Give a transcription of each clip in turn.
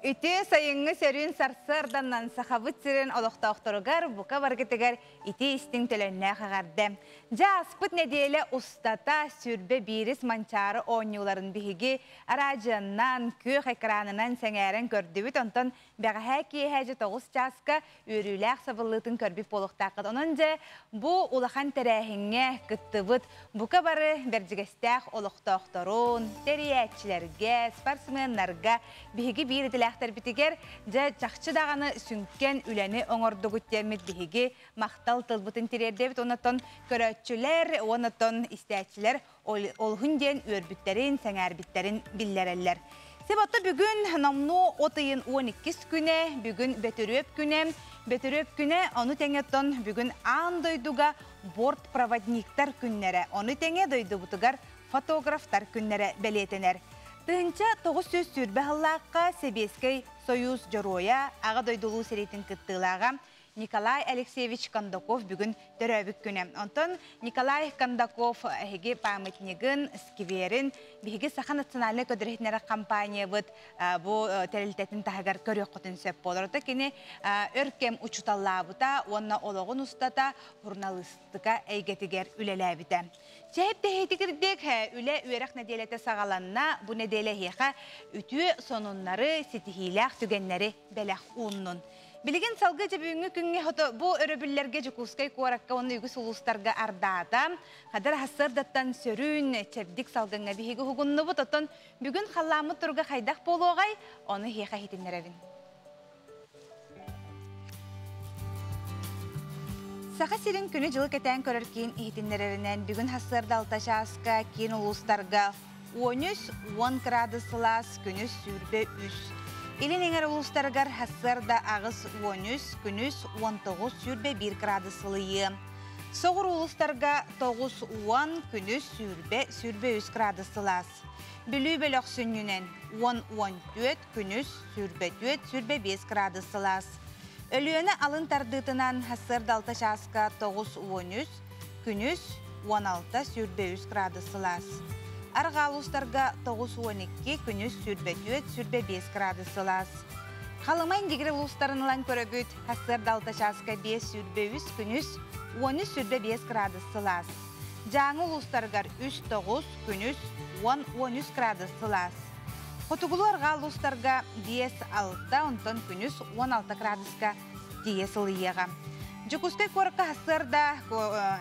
Үтü sayıngı sörün sarsardannan saxabıt sirin oloqtaqtorugar buka bargıtıgar iti istin tölönne xağardı. Ja aspıt nedele ustata sürbe biris mançarı oynuların bihigi aracından köy ekranından sengeren kördübüt ondan bəğə ki həcə 9 çaska ürüləq sabıllığın körbüp boluqtaqıd. Onunca bu ulaqan tərəhinge qıttıbıt buka barı bercigestaq oloqtaqtorun, teriyətçilərge, sportsmenlarga bihigi bir diləxtər bitiger ja çaxçı dağını sünken üləni oңордугут temit bihigi maqtal tılbıtın tirerdebit onatton körötçüler, onatton istəyətçiler olğun den örbütlərin, səngərbitlərin billərələr. Sebatta bugün namnu otayın 12 güne, bugün Betüröp güne, onu tengeton bugün an doyduga bort pravadniktar günlere, onu tenge doydu butugar fotograftar günlere beletener. Tığınca 900 sürbe hallaqqa Sebeskay Soyuz Joroya, ağa doydulu seritin kıttılağa Nikolay Alexeyevich Kondakov bugün töröbük güne. Ondan Nikolay Kondakov hege pametnigin, skiverin, bihege saha nasyonalne ködürhetnere kampanya bud bu terelitetin tahagar körük kutun söp bolurdu. Kini örkem uçutalla buta, onna oloğun ustata, jurnalistika eygetiger ülelebide. Cehip tehetikirdek üle üyerak nedelete sağalanna bu nedele heqa ütü sonunları sitihilaq tügenleri belaq unnun. Bilgin salgıcı büyüngü künge bu öröbüllerge jukuskay kuarakka onu ügüs ulustarga ardada. Kadar hasırdattan sörün, çevdik salgınga bihigi hugunnu bu toton bugün hallamı turga haydak boluğay onu heqa hitinlerevin. Sağa sirin günü jılı keten körörkin hitinlerevinen bugün hasırda altaşaska kin ulustarga 13-10 graduslas günüs sürbe üs. İlin eğer uluslargar hasırda ağız 13, günüs 19 sürbe 1 graduslığı. Soğur uluslarga 9-10, günüs sürbe 3 graduslas. Bülü bölük sünnünen 10-14, günüs sürbe 5 graduslas. Ölüyene alın tardıtınan hasırda altaşaska 9-13, günüs 16 sürbe 3 graduslas. Argalustarga 9-12, günüs sürbe 5 graduslas. Kalımayın digre uluslarından köröbüt, hasırda altaşaska 5 sürbe 3, günüs 13 sürbe 5 graduslas. Жаңы uluslargar 3-9, günüs 10-13 graduslas. Kotugulu argalustarga 5-6, ondan günüs 16 graduska 10 ılıyığa. Jukuskay korka hasırda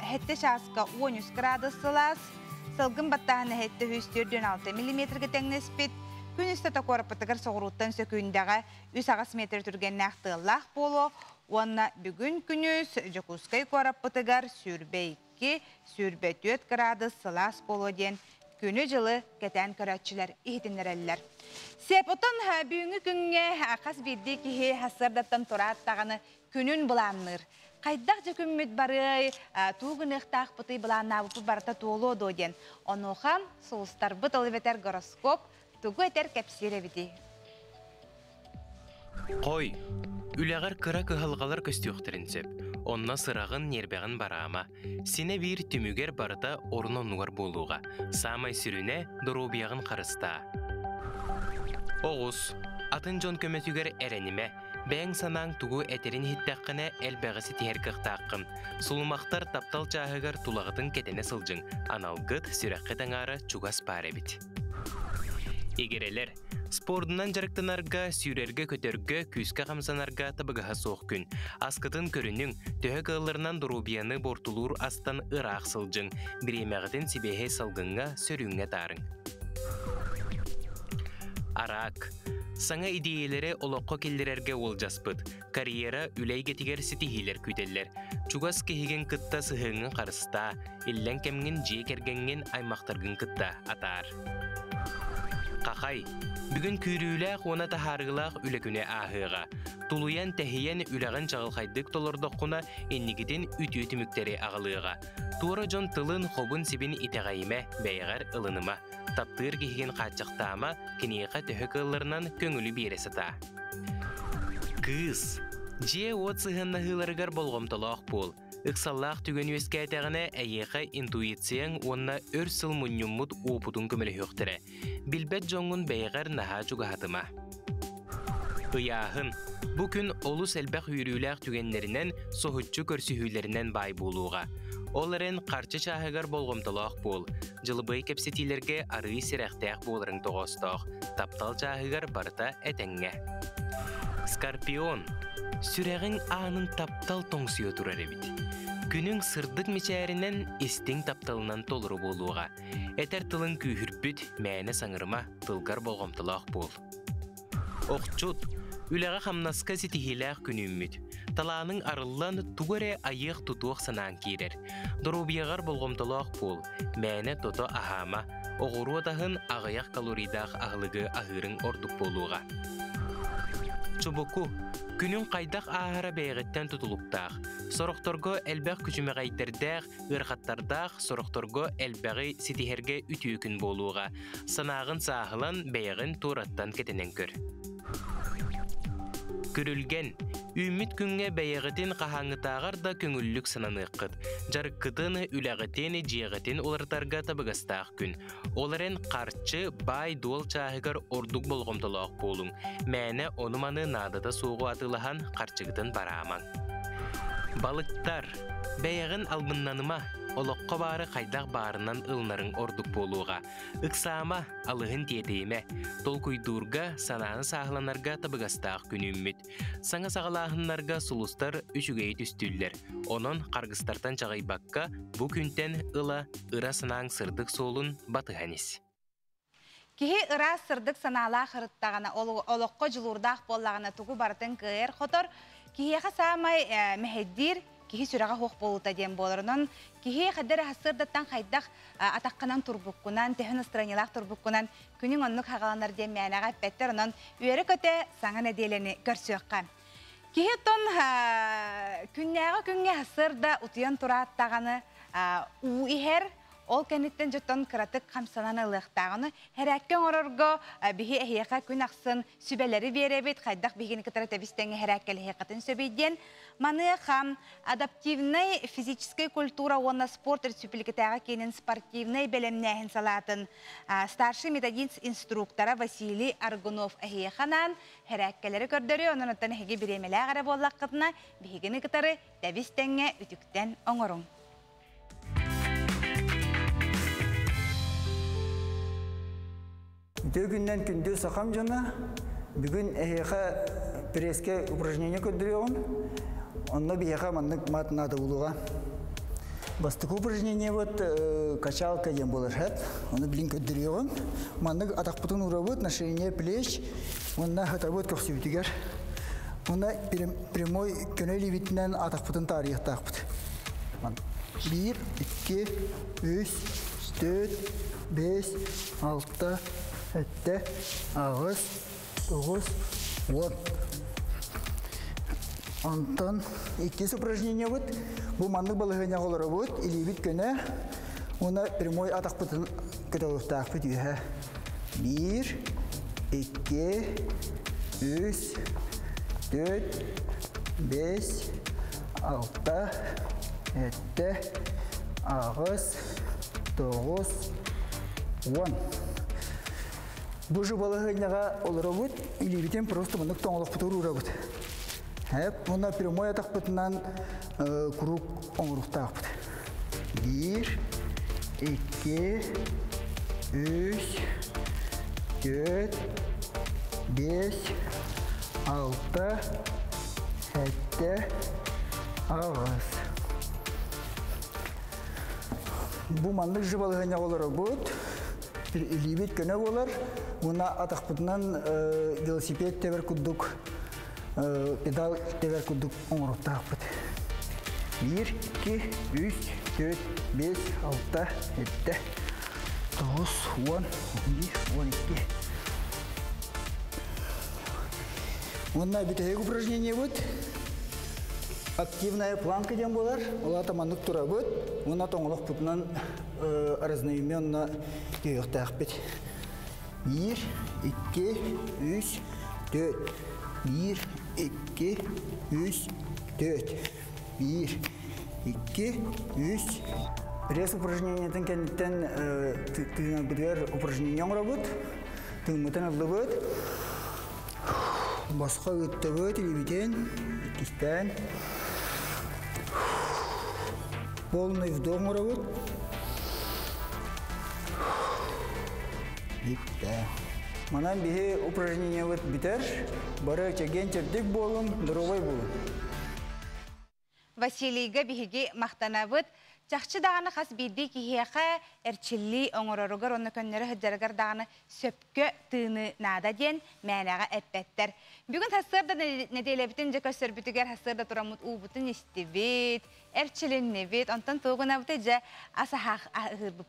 hette şaska 13 graduslas. Salgın battağına hette 106 mm getengespit. Günüste takorapıtıgar soğuruttan sökündəğe 3 metre türgen naxtığılaq bolu. Onna bugün günüs Jukuskay korapıtıgar sürbe 2, sürbe 4 gradus sılas bolu den günü jılı geten körötçüler ihtinlereliler. Sepoton büyüngü günge akas bildi ki hasırdattan torat tağını günün bulanır. Qaydak jükümmüt barı tuğun ıhtaq pıtı bulanna bu barata tuğulu doden. Onuğa soğustar bıt ılıveter goroskop tuğu eter kepsirevidi. Qoy, üleğer kıra kıhalgalar köstüyoqtirinsep. Onna sırağın nerbeğin barağıma. Sine bir tümüger barıda orun onugar boluğa. Samay sürüne dorobiyağın qarısta. Oğuz, atın jon kömetüger erenime. Бәң санаң тугу әтерін хиттаққына әлбәғісі тихер қықтаққым. Сулмақтар таптал чағығар тулағытын кетені сылжың. Аналгыт сүрәққы таңары чугас бар әбіт. Егерелер, спордынан жарықтанарға, сүйрерге көтерге, күйіске қамсанарға табығыға соқ күн. Асқытын көрінің төхі қылырынан дұрубияны бортулур астан ырақ сылжың. Біремәғытын сибеге салғынға сөріңе тарың. Арақ. Саңа идеялары олоққа келдерерге ол жаспыд. Карьера үлей кетігер сетихилер күйтелер. Чугас кехеген кытта сыхыңын қарыста, иллен кемген жие кергенген аймақтаргын кытта атар. Қақай, бүгін күріләқ оны тахарғылақ үлекүне ахыға. Тулуян тәхейен үләғын чағылқайдық толырдыққына еннігіден үті-үтіміктері ағылыға. Туара жон тылын хобын сибін итеғайыме бәйғар ылыныма. Таптыр кехеген қатчықтама кенеға төхі қылырынан көңілі бересіта. Кыз, же от сығынна хыларығар болғымтылақ бол. Ықсаллақ түген өске әтәғіне әйеқі интуицияң онна өр сыл мұннюммут опудың көмілі хөқтірі. Білбәт жоңын бәйғар наға жүгі хатыма. Hıyahın, bu gün olus elbək yürüylək tügenlerinden sohutçu körsühüylerinden bay buluğa. Olарын qarçı çahıgar bolğumdalaq bol, jılbıy kepsetilerge arıy sirəxtəq bolırın toğostaq, taptal çahıgar barıta etenge. Skorpion, süreğin anın taptal toңсуя turar ebit. Günün sırdık miçärinden istin taptalından toluru boluğa. Eter tılın kühürpüt, mäne sanırma, tılgar bolğumdalaq bol. Oqçut, üləğə xamnaska sitihilaq günümmüt. Talağının arıllan tugare ayıq tutuq sanan kirer. Dorubiyağar bolğumdalaq bol, mäne toto ahama, oğuru adahın ağayaq kaloridaq ağlığı ahırın orduk boluğa. Çubuku, günün qaydaq ahara bəyğitten tutuluqtaq. Soruqtorgo elbəq küçüməqəyderdaq, ırxattardaq, soruqtorgo elbəqi sitiherge ütüyükün boluğa. Sanağın sahılan bəyğin turattan ketenen kör. Görülgen, ümmit günge bəyğitin qahanıtağar da köngüllük sananıqıd. Jarıqqıtını üləğitini jiğitin olartarga tabıgastaq gün. Olaren qarçı bay dual çahıgar orduk bolğumdalaq bolun. Mäne onumanı nadada soğu atılahan qarçıgıtın baraman. Balıktar, bəyğin albınlanıma, oloqqa barı qaydaq barından ılnarın orduk boluğa. Iqsama, alıhın tiyeteyime, tolkuydurga, sanağın sağlanarga tabıgastaq günümmüt. Sana sağlahınlarga sulustar üçügeyi tüstüller. Onun qargıstartan çağaybakka bu günten ıla ıra sanağın sırdık solun batıhanis. Kihi ıra sırdık sanağla xırıttağına oloqqa julurdaq bollağına tugu barıtın kıyır xotor, kihi xasamay meheddir, kihi sürağa hoq boluta den bolurunun, kihi xadar hasırdattan xaydaq ataqqanan turbukkunan, tehun ıstranilaq turbukkunan, günün onluk haqalanar den meyanağa pettir onun üyeri köte sağa nedeleni görsüqqa. Kihi ton künnağa künge hasırda utuyan turattağını u iher, ol kenitten joton kıratık kamsanan ılıqtağını herəkken ororgo bihi ehiyaqa gün aqsın sübeleri verebet qaydaq bihini kıtara tebistenge herəkkeli ehiqatın söbeyden manıqam adaptivnay fizическая культура онна спорт республикатаға кенін спортивнай белемнәхін салатын старший методист инструктора Василий Аргунов эhiyaқанан herəkkələri көрдөрі onun аттан эхиге биремелі ағара боллаққытына бихигini кытары тәбістенге үтіктен оңырың. Günden günde sakam jana, bugün ehiqa preske упражнение көндіріғын, онна бияқа маннык матнады болуға. Бастық упражнение вот качалка дем болар хат, оны білін көндіріғын. Маннык атақпытын ұрабыт на ширине плеч, онна хатабыт көксібітігер. Онна прямой көнелі бітінен атақпытын тарих тақпыт. 1, 2, 3, 4, 5, 6, 7, 8, 9, 10. Антон, ikisi упражнение вот. Bu manlık balığına olur вот. Или бит көне. Ona прямой атақ бітін көтеліп тақ бит үйе. 1, 2, 3, 4, 5, 6, 7, 8, 9, 10. Bu же балыгыняга олора бут, или битен просто мындык тоңолук бутуру ура бут. Хеп, мына прямой атак бутунан круг оңруктак бут. 1, 2, 3, 4, 5, 6, 7, 8. Bu мандык же балыгыняга олора бут. Либит көне болар, мына атақпытынан велосипед тебер күддік, педал тебер күддік оңырықтақ бұд. 1, 2, 3, 4, 5, 6, 7, 9, 10, 11, 12. Мына бітегі упражнение бұд. Активная планка дем болар, олата мандык тура бут, мына тоңолук бутунан разноименно күйөктак бит. 1, 2, 3, 4. 1, 2, 3, 4. 1, 2, 3. Пресс упражнениятын кенттен тыгын бирер упражнение работ. Тыгын мытын алды бут. Басқа үттігі телевиден, кистен. Полный вдох мұравыт. Бітті. Манан бігі упражнение өт бітер. Бары чеген чердік болын, дұровай болын. Василийга биһиги мақтанабыт, чақчы дағаны қас бейді кейеқа әрчілі оңырорығыр, оны көннері хүддерігір дағаны сөпкі тыны нада ден мәнәға әппәттер. Бүгін хасырда неделебітін же көсір бүтігер хасырда тұрамыт ұбытын істебет, әрчіліннебет, онтан тұғына бұты же аса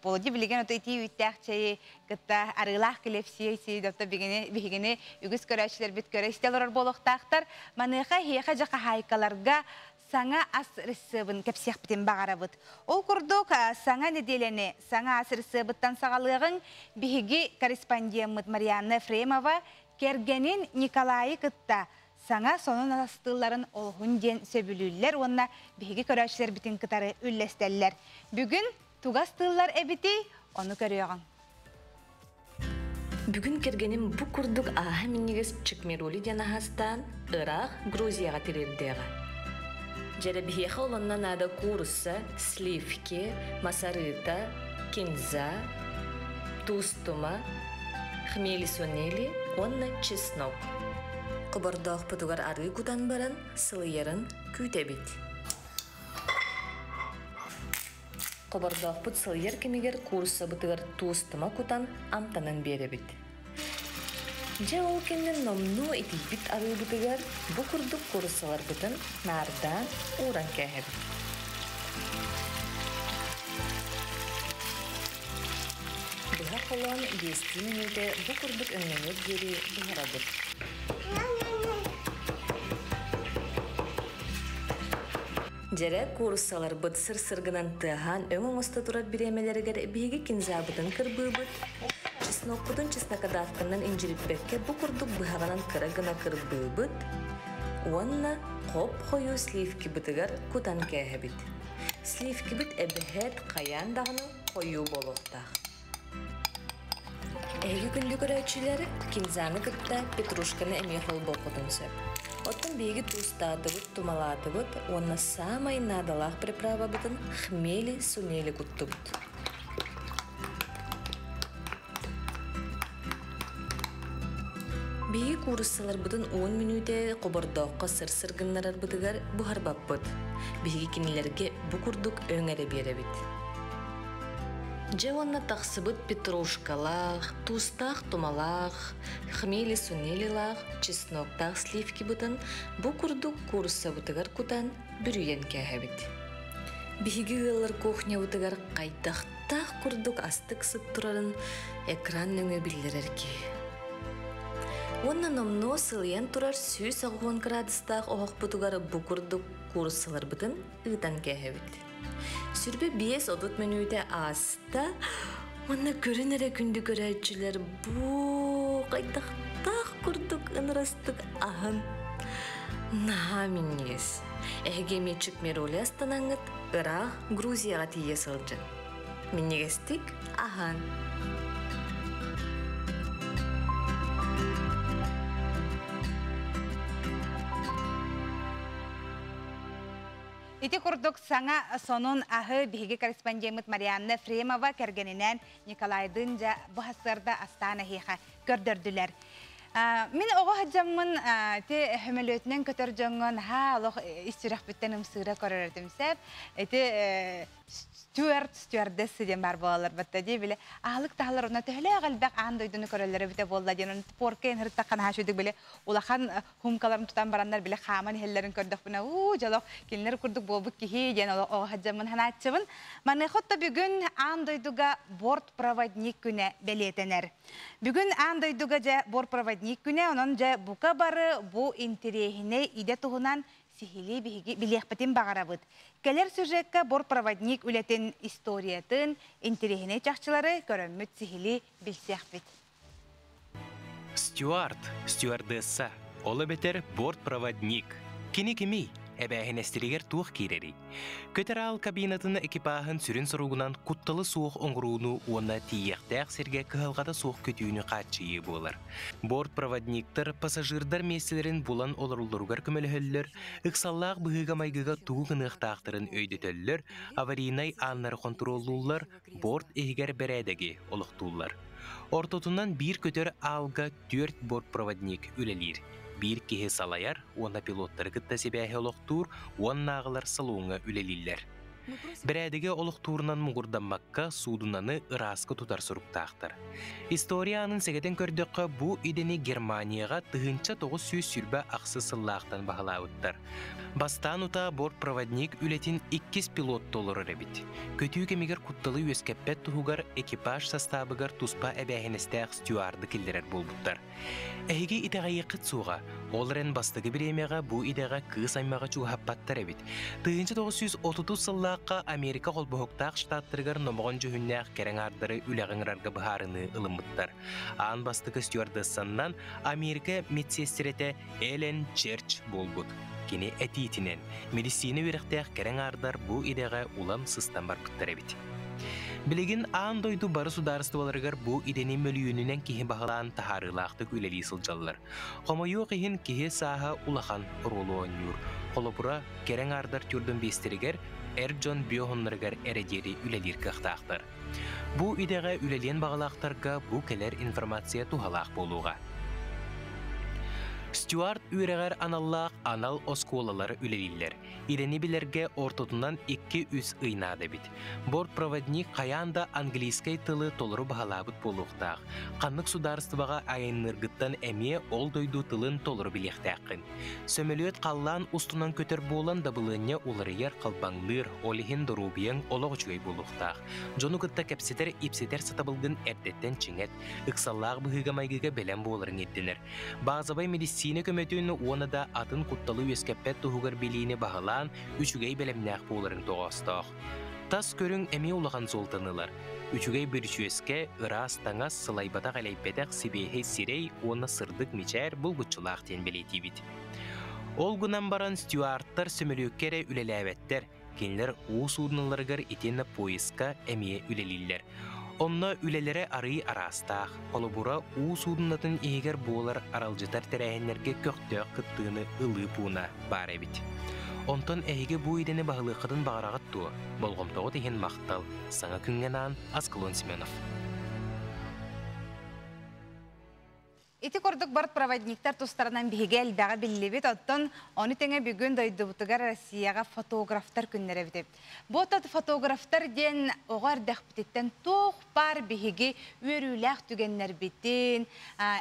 болды білген оты ити үттәқ чайы күтті арылақ келепсиесі допты бігіне үгіз көрәшілер біт көрі істелер болуқтақтар. Маныға хейқа жақа хайкаларға саңа ас рысыбын кәпсех бітен бағарабыт. Ол күрдік саңа неделені, саңа ас рысыбыттан сағалығын бігі корреспондиямыт Марианна Ефремова кергенін Николай кытта саңа сонын астыларын олғын ден сөбілілер, онына бігі көрәшілер бітін кытары үллестелілер. Бүгін туғастылар әбіті, оны көріяған. Бүгін кергенім бұ күрдік аға менегіз Чыкмироли денахастан Ирақ, Грузияға терердеға. Жеребихеха оланнан ада курса, сливки, масарыта, кинза, тустума, хмели сонели, онна чеснок. Кобардақ пұтығар ары кутан баран, сылыярын күйтебет. Кобардақ пұт сылыяр кемегер курса бұтығар тустума кутан амтанын беребет. Же ол кеннен номну этипит ары бұтығар бұ күрдік курсалар бұтын нардан уран кәхебет. Бұға қолуан 5 минуте бұ күрдік өңненет гері бұғарабыт. Жере курсалар бұт сыр-сыргынан тыған өңің ұста тұрар биремелерігер бігі кинзабытын кірбі бұт. Чеснокудun чеснокадавканнан инжириппекке бу курдук быхаганан кырагына кырбыбыт, уанна коп хою сливки бытыгар кутан кэхебит. Сливки бит эбэхэт каян дагыны хою болохтах. Эги күндү көрөчүлөр кинзаны кытта петрушканы эмехол болкотун сөп. Оттан биги тустаатыбыт, тумалаатыбыт, уанна самай надалах приправа бытын хмели сунели куттубут. Биги курсалар бұтын 10 минуте қобырдоққа сыр-сыргыннарар бұтығар бұхар баппыт. Биги кинилерге бұ күрдік өңәрі беребит. Же онна тақсыбыт петрушкалақ, тустақ тумалақ, хмели сунелилақ, чесноктақ сливки бұтын бұ күрдік курса бұтығар кутан бүрүйен кәхәбит. Биги ғылар кухня бұтығар қайтақтақ күрдік астық сып тұрарын экран өңі білдірерге. Онна номно сылыян турар сүйс ағуан градустақ оғақ бұтығары бұқырдық курсалар бұтын ұйтан кәхәбіт. Сүрбе 5-10 минуте аста, онна көрінері күнді көрәйтшілер бұ қайтақтақ күрдік ұнырастық ағын. Наға менес. Әгеме Чыкмироли астанаңыт Ирақ, Грузияға тие сылжын. Менегестік ағын. Ити курдук саңа сонун ахы биһиги корреспондент Марианна Ефремова кергенинен Николайдын жа бұхасырда астана хиха көрдөрдүлер. Мен оға хаджаммын те хөмөлөтінен көтөр жоңын алох истирах бүттен ымсыра көрөрдім сәп. Стюардессы ден бар болалар бітті де біле. Ағылық тағылар оны төхілі ағылбәк ағын дойдыны көрелері біте болды ден. Поркейн ғырттаққан хашуйдық біле. Улақан хумкаларын тұтан барандар біле қаман хеллерін көрдік бұна. Жалық келінер күрдік болбық кехей ден оға хаджамын ханатчымын. Маны құтты бүгін ағын дойдыға бортпроводник күні белетенер. Бүгін ағын дойдыға жа бортпроводник күні, оның жа бұқа бары бұ интерехіне иде тұғынан сихили билехпетин бағарабыд. Келер сюжетка бортпроводник үлетін историятын интерехіне чақчылары көрөммүт сихили билсехпет. Стюард, стюардесса, олы бетер бортпроводник. Кини кими, эбәһинестеригер туох кирери. Көтерал кабинетына экипахын сүрін сұруғынан кутталы суық оңғыруыну уонна тиектәк серге кыһалғада суық көтүүнү қатчыйы болар. Бортпроводниктар пассажирдар меселерин булан оларулларугар көмөлөһөллөр, ыксаллаах быһыга майгыга тугын ыхтаахтарын өйдөтөллөр, аварийнай аннары контроллуулар, борт эхигер берәдеги олохтуулар. Ортотунан бир көтөр алга 4 бортпроводник үлелир. Бир кеһи салаяр, уонна пилоттар кытта себәһе олохтуур, уоннаагылар салуыңа үлелиллер. Берәдеге олохтуурунан мугурданмакка судунаны ыраска тутар суруктаахтар. Историянын сегетен көрдөккө бу идени Германияга тыгынча 900 сүрбө аксы сыллаактан баһалаабыттар. Бастан ута бортпроводник үлетин 2 пилот толору ребит. Көтүү кемигер кутталы үескеппет туһугар экипаж составыгар туспа эбәһинестәк стюарды килдерер болбуттар. Эһиги итегайыкыт суга, олрен бастыгы биремега бу идега кыз аймага чугаппаттар эбит. Тыгынча 930 сыллаакка Америка колбохуктаак штаттарыгар номогон жөһүннәк кереңардары үләгеңрарга баһарыны ылыммыттар. Аан бастыгы стюардессаннан Америка медсестерете Элен Черч болбут. Кини этитинен медицина үрәхтәк кереңардар бу идега улам сыстан барбыттар эбит. Билигин аан дойду бары сударыстыбаларыгар бу идени мөлүйүнүнен кихи баһалаан тахарылаактык үлели сылжаллар. Хомойу кихин кихи сааха улахан ролу оннюр. Холопура кереңардар түрдөн бестеригер Эрджон биохоннарыгар эредери үлелир кахтаактар. Бу идега үлелен багалаактарга бу келер информация тухалаак болууга. Стюарт үрәгәр аналлаак анал осколалары үлелиллер. Идени билерге ортотунан 2-3 ыйнады бит. Бортпроводник каянда английскай тылы толору баһалабыт болуктаак. Каннык сударыстыбага айынныргыттан эме ол дойду тылын толору билектәккин. Сөмөлөт каллан устунан көтөр болан да былыня уларыяр калбаңлыр, олихин дорубияң ологочуй болуктаак. Жону кытта кепсетер ипсетер сатабылгын эрдеттен чиңет, ыксаллаак быһыга майгыга белем боларын эттенер. Базабай медицина көмөтүүнү уона да атын кутталы үескеппет туһугар билиини баһалаан үчүгей белемнәк боларын тоҕостоох. Тас көрүң эми улаган золтанылар. Үчүгей бирчүеске ырас таңас сылайбата галайпетек сибеһи сирей уона сырдык мичээр булгучулаак тен белетибит. Ол гунан баран стюарттар сөмөлөккере үлеләбеттер. Кинлер уус урныларыгар итенна поиска эмие үлелиллер. Онна үлелере арый арастаах, колобура уус урнатын егер болар аралжытар тәрәһеннерге көктөк кыттыыны ылы пуна бар эбит. Онтон эһиге бу идени баһылыхкытын багарагат туа, болгомтоҕу тиһин мактал, саңа күнгенаан Аскалон Семенов. Ити кордук бортпроводниктар тустарынан бигел бага биллибит, оттон оны теңе бүгүн дойдубутугар Россияга фотографтар күннере битеп. Ботат фотографтар ден огар дахптеттен тох бар биги өрүләк түгеннер битин,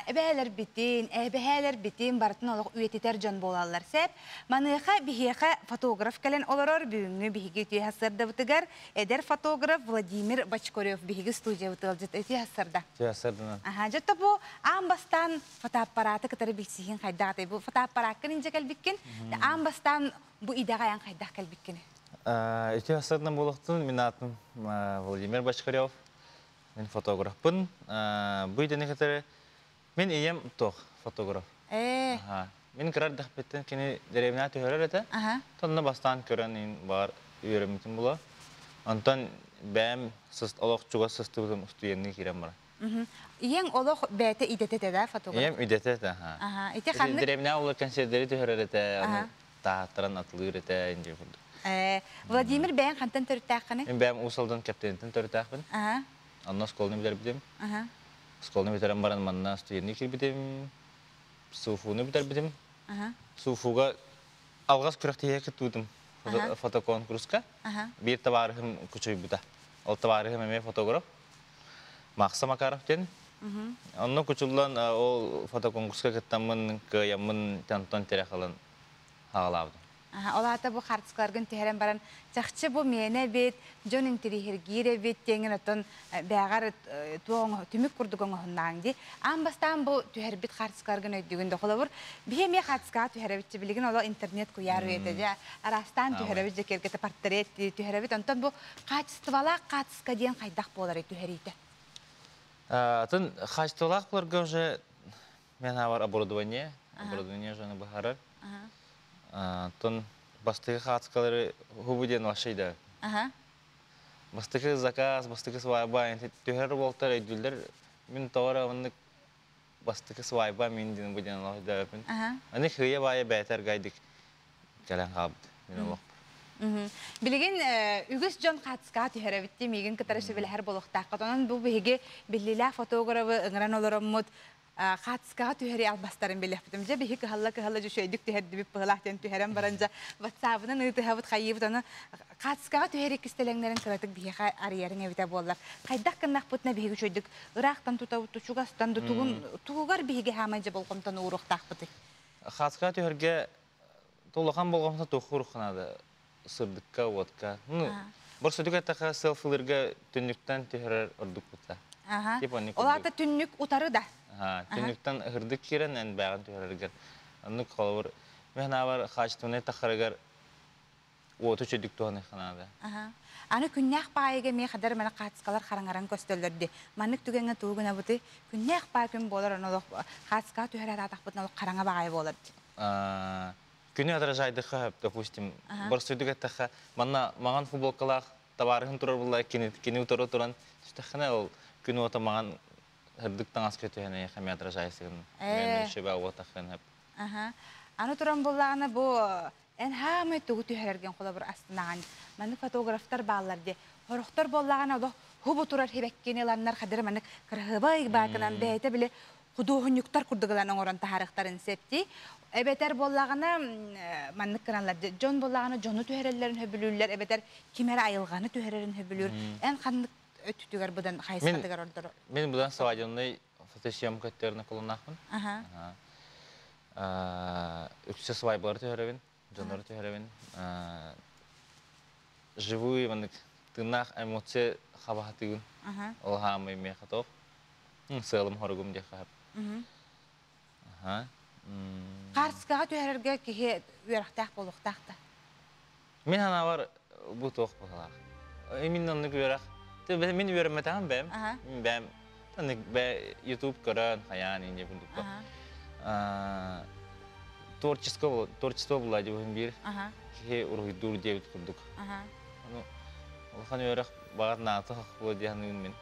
эбәләр битин, эбәләр битин бартын олык үетитер жон болалар сеп. Маныха бигеха фотограф келен олорор бүгүнгү биги түй хасырда бутугар эдер фотограф Владимир Бочкорев биги студия бутылжыт эти хасырда. Хасырда. Ага, жотто бу амбастан фотоаппараты кытары билсиһин хайдагы бу фотоаппараттын инже келбиккен амбастан бу идагаян хайдак келбиккен. Эти хасырдан болуктун мен атым Владимир Бочкорев. Мен фотографпын. Бу идене кытары мен ием тох фотограф. Мен кырар дахпеттен кени деревня төһөрөр эте. Тонна бастан көрөн бар үйрөмүтүн була. Антон бәм сыз олох чуга сыстыбым студентни кирем бар. Иен олох бәте идетете да фотограф. Ием идетете, Ите ханны деревня улар консердери төһөрөр эте, тааттаран атылыр эте инде булду. Владимир бән хантан төртәккәне. Мен бәм усалдан каптентен төртәкпин. Анна школны билер бидем. Школны битерем баран манна студентни кир бидем. Суфуны битер бидем. Суфуга алгас күрәктәгә китүдем. Фотоконкурска. Бир табарым күчөй бута. Ол табарым эме фотограф. Макса Макаров ден. Онно күчүллан ол фотоконкурска кеттамын кыямын тантон терехалын хагалабды. Олата бу хартскаларгын төһәрен баран чакчы бу мене бит жон интерьергире бит теңен отон бәгәр туң түмүк курдугын хоннаңди. Амбастан бу төһәр бит хартскаларгын өйдүгүндө холобур. Бихемия хартска төһәр бит билген ол интернет куяр өйдө. Арастан төһәр бит жекергете портрет төһәр бит онтон бу качестволак катска ден кайдак болар төһәрите. Тын хачтолакларга уже мен бар оборудование жаны бахарар. Тон бастығы қатысқалары хубуден вашайда. Бастығы заказ, бастығы свайба, төхер болтар өйділдер, мен тауар аванны бастығы свайба мен дейін буден алайда өпін. Аны хүйе бая бәйтер гайдық кәлін қабды, мен олақ. Билеген үгіс жон қатысқа түйәрәбітті меген кітарышы білі әр болуқтаққыт. Онын бұл бейге білілі фотографы ұңыран оларымыд қатысқа түйәрі албастарын білі әпітім. Же бейге кығалла жүшөйдік түйәрді біп бұғылақтен түйәрен баранжа ватсабынан ұйтығабыт қайыбыт. Оны қатысқа түйәрі кістелеңлерін кіратық бейге арыярың әбіті болар. Қайдақ кыннақ бұтына бейге шөйдік ұрақтан тұтауыт тұшуғастан тұғығар бейге хамайжа болғымтан ұруқтақ бұты. Қатысқа түйәрге толыған болғымта тұқы ұрқынады. Сырдыққа, водка. Бір сөдік әттіға селфилерге түнніктен түйірер ұрдық бұта. Оларда түннік ұтары да? Түнніктен ұғырдық керен, ән бәғын түйірергер. Анны қолыр. Мен авар қачтуыны тақырығар оты чөдік туғаны қанады. Аны күннәқ байыға мен қадар мәні қатысқалар қараңаран көстөлдерді. Мәнік түгенге туғына бұты күннәқ бай күн болар, қатысқа түйірер атақ бұтын қараңа бағай болар. Күні отражайдыққа, допустим, бір сөйдік әттіға, маған футболкалақ табарығын тұрар бұлай, кені ұтыры тұран, сөйтіқіне ол күні ота маған ғырдықтан аз көтіғіне қаме отражайсығын, мен шөбі ауытақын әп. Аны тұран болағына бұл ән хамай тұғы түйерерген қола бір астынаған. Мәні фотографтар бағаларды. Хорықтар болағына хұбы тұрар хебәккені ланнар қадыры мәні кірғыбай бақынан бәйті біле құдуғынюктар күрдігілінің орын тахарықтарын септі. Эбетер боллағына маннык кыранлар. Жон боллағына жону түйерелерін хөбілілер. Эбетер кемер айылғаны түйерелерін хөбілір. Ән қандық өттүгер бұдан қайсқадығар ордыр. Мен бұдан стадионный фотосъемка өттеріні қолынақпын. Үксі свайбалар түйеревін, жонлар түйеревін. Живую, тынақ эмоция қабағатығын. Ол хамай мен қатоқ. Сылым хоргум де қап. Қарсықаға түйерерге кеге үйерақтақ болуқтақты? Мен ана бар бұл тоқ болғалақ. Мен онны үйерақ. Мен үйеріметтіғам бәм. Мен бәм YouTube көрін, қаян, енде бұндық ба. Творчество бұла деп өйін бір. Кеге ұрғыдур дебіт күрдік. Олған үйерақ бағатын аты қақ болу дейін мен.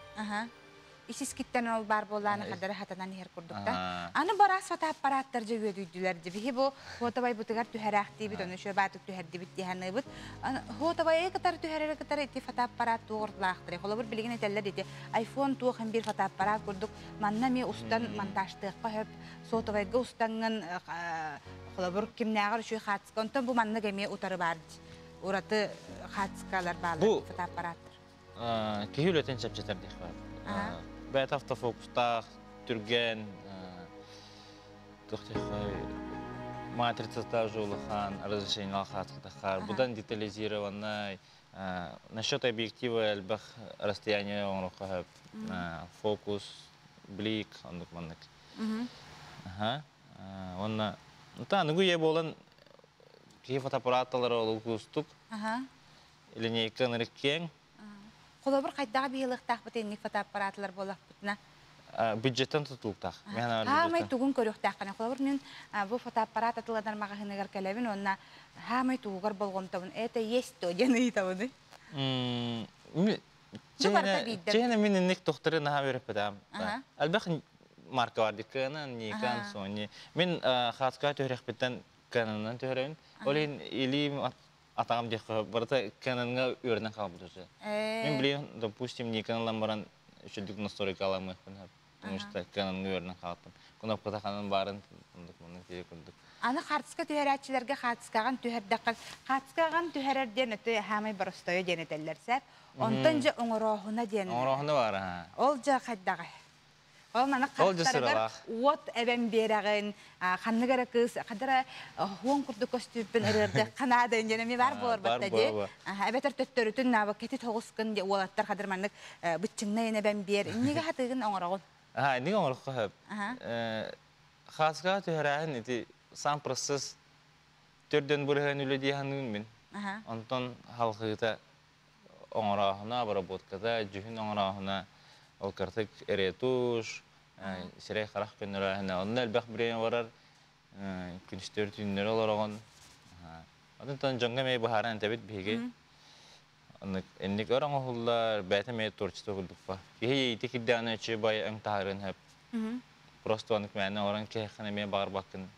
Исискиттен ол бар боланы қадары хатанан ехер күрдікта. Аны барас фотоаппараттар же өйдүйділер де. Бихи бұл хотабай бұтығар түхәрәқ дейбіт, оны шөй батық түхәр дейбіт дейханы бұд. Хотабай қатар түхәрері қатар еті фотоаппарат туғыртылақтыры. Қолы бір білген етелер еті iPhone туғын бір фотоаппарат күрдік. Манна ме ұстан монтажтыққа хөп, сотабайға ұстанғын қолы бір кемнәғыр шөй қатысқа. Онтан бұл манна кәме ұтары барды. Ораты қатысқалар балы фотоаппараттыр. Кейі өлетен шәпчетер дейх бар. Бәйт автофокустақ, түрген, матрицата жолыған, разрешениялық қатықтақар. Бұдан детализированный, насчет объектива әлбәқ расстояние оңырыққа хөп, фокус, блик, ондық-мандық. Онна, нүгі е болын, кей фотоаппаратталары олы күстік, линейка нұреккен, Қолы бір қайдағы бейіліктақ бұт еннік фотоаппаратлар болақ бұтына? Бюджеттен тұтылықтақ. Хамай тұғын көріқтақ қана. Қолы бір мен бұл фотоаппарат атыладар мағағынығар кәләбін, онына хамай тұғығар болғымтауын. Это есть то, дені етауыны? Чейіне мен еннік тұқтыры наға өріп бәдам. Әлбәқ марка бар декана, Nikon, Sony. Мен қатқа төхірек беттен Canon'нан төхірейін. Олейін елейім атағым дейқі, барыта Canon'ға өрінен қалып тұрсы. Мен білейін, допустим, Nikon'лан баран үшілдік насторика аламын өкпін. Потому что Canon'ға өрінен қалыппын. Күніп құтақанын барын, мұның тері күрдік. Аны қатысқа түйәрәтшілерге қатысқаған түйәрдіққан, қатысқаған түйәрерден өті хамай барыстойы денетелер сәп, онтан жа оңырохына денелер. Оңырохына бар, Ол жа қайдағы. Ол мана қаттарығар от әбән берағын, қанығары қыз, қадыра хуан күрді көстіппін ұрырды, қанадын женеме бар болар бәтті де. Әбәтір төттөрітін набы кәті тоғысқын де олаттар қадыр манық бұтчыңнайын әбән бер. Неге қатығын оңырағын? Неге оңыраққа хөп. Қатысқа түйәрәғын еті сан процесс төрден бұрығын үлі дейханығын мен. Онтан халқыға оңырағына, баработкада, жүхін оңырағына ол картык эретуш, сирей қарақ көндері әне. Onun әлбәқ бірейін барар, күністер түйіндері олараған. Ondan jonga me baharan tebit bihige. Enlik orang hullar bete me torçta hulduk fa. Bihi iti kidana çi bay ang taharin hep. Просто anik mene orang ke khane me bagar bakın.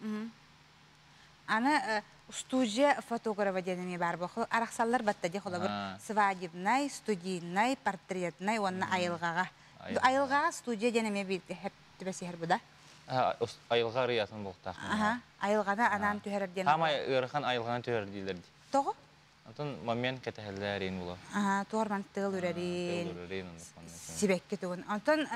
Ana студия фотографа денеме бар боху. Араксаллар баттади холобур. Свадебный, студийный, портретный, онна айылгага. Айылгага студия денеме бит хеп тибесихер буда. Айылга рыятын болтак. Айылгана анан төһөрөр денеме. Хама ырхан айылган төһөр дилер. Того? Антон момент кетелерин була. Туорман тыл үрәрин. Тылырын. Сибекке тугун. Антон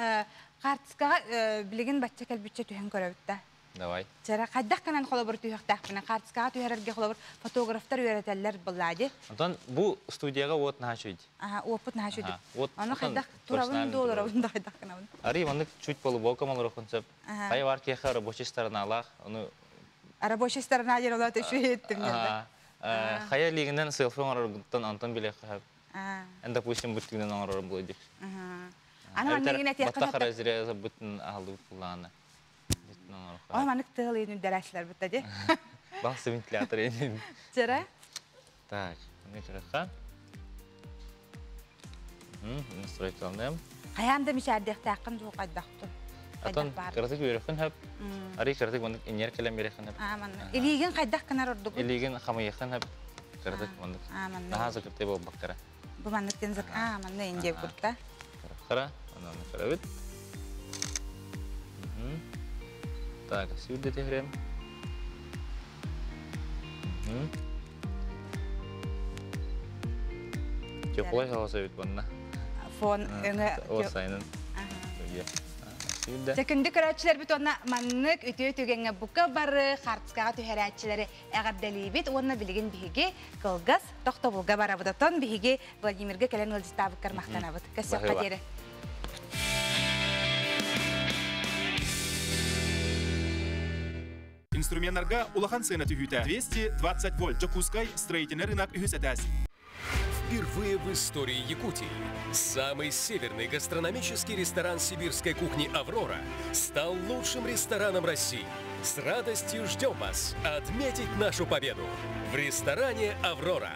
картскага билеген бачча келбиче төһөн көрөбүттә. Давай. Чара кайдак канан холобур түйөктәк менә картскага төһөрөргә холобур фотографтар үйрәтәләр буллади. Антон бу студияга вот нахашуйди. Опыт нахашуйди. Вот. Аны кайдак турабын долларыбын да кайдак канан. Ари мандык чуть полубока малыр концепт. Кай бар ки хар рабочий сторона алах. Аны рабочий сторона дер олар төшү еттим мен. Хая лигинен селфи оңоргуттан Антон билек хап. Допустим, буттигинен оңорор булдык. Аны мандыгына тек ката. Бата разреза буттун алды куллана. Ой, манык тылын үдәрәшләр бутады. Бас вентилятор эне. Чара? Так, не чараха. Настройкалным. Каямда мишәрдәк тақын жок кайдакты. Антон, кырдык берекен хап. Ари кырдык мандык энер келем берекен хап. Манна. Илиген кайдак кына ордук. Илиген хамыйхан хап. Кырдык мандык. Манна. Наха закырты бул баккара. Бу мандык тензак. Манна инде курта. Кара, аны карабит. Так, сюда тегрем. Теплый голосовит банна. Фон өңө. Осайнын. Сюда. Секунды көрәчләр бит онна маннык үтө түгәнгә бука бары хартскага төһәрәчләре әгәрдәлибит онна билеген биһиге кылгас тохтобулга барабыдатан биһиге Владимирге келен ылҗитабы кармактанабыт. Кәсәп кадере. Инструменттарга улахан сына түһүтә 220 вольт Жокускай строительный рынок үһүсәтәс. Впервые в истории Якутии самый северный гастрономический ресторан сибирской кухни «Аврора» стал лучшим рестораном России. С радостью ждем вас отметить нашу победу в ресторане «Аврора».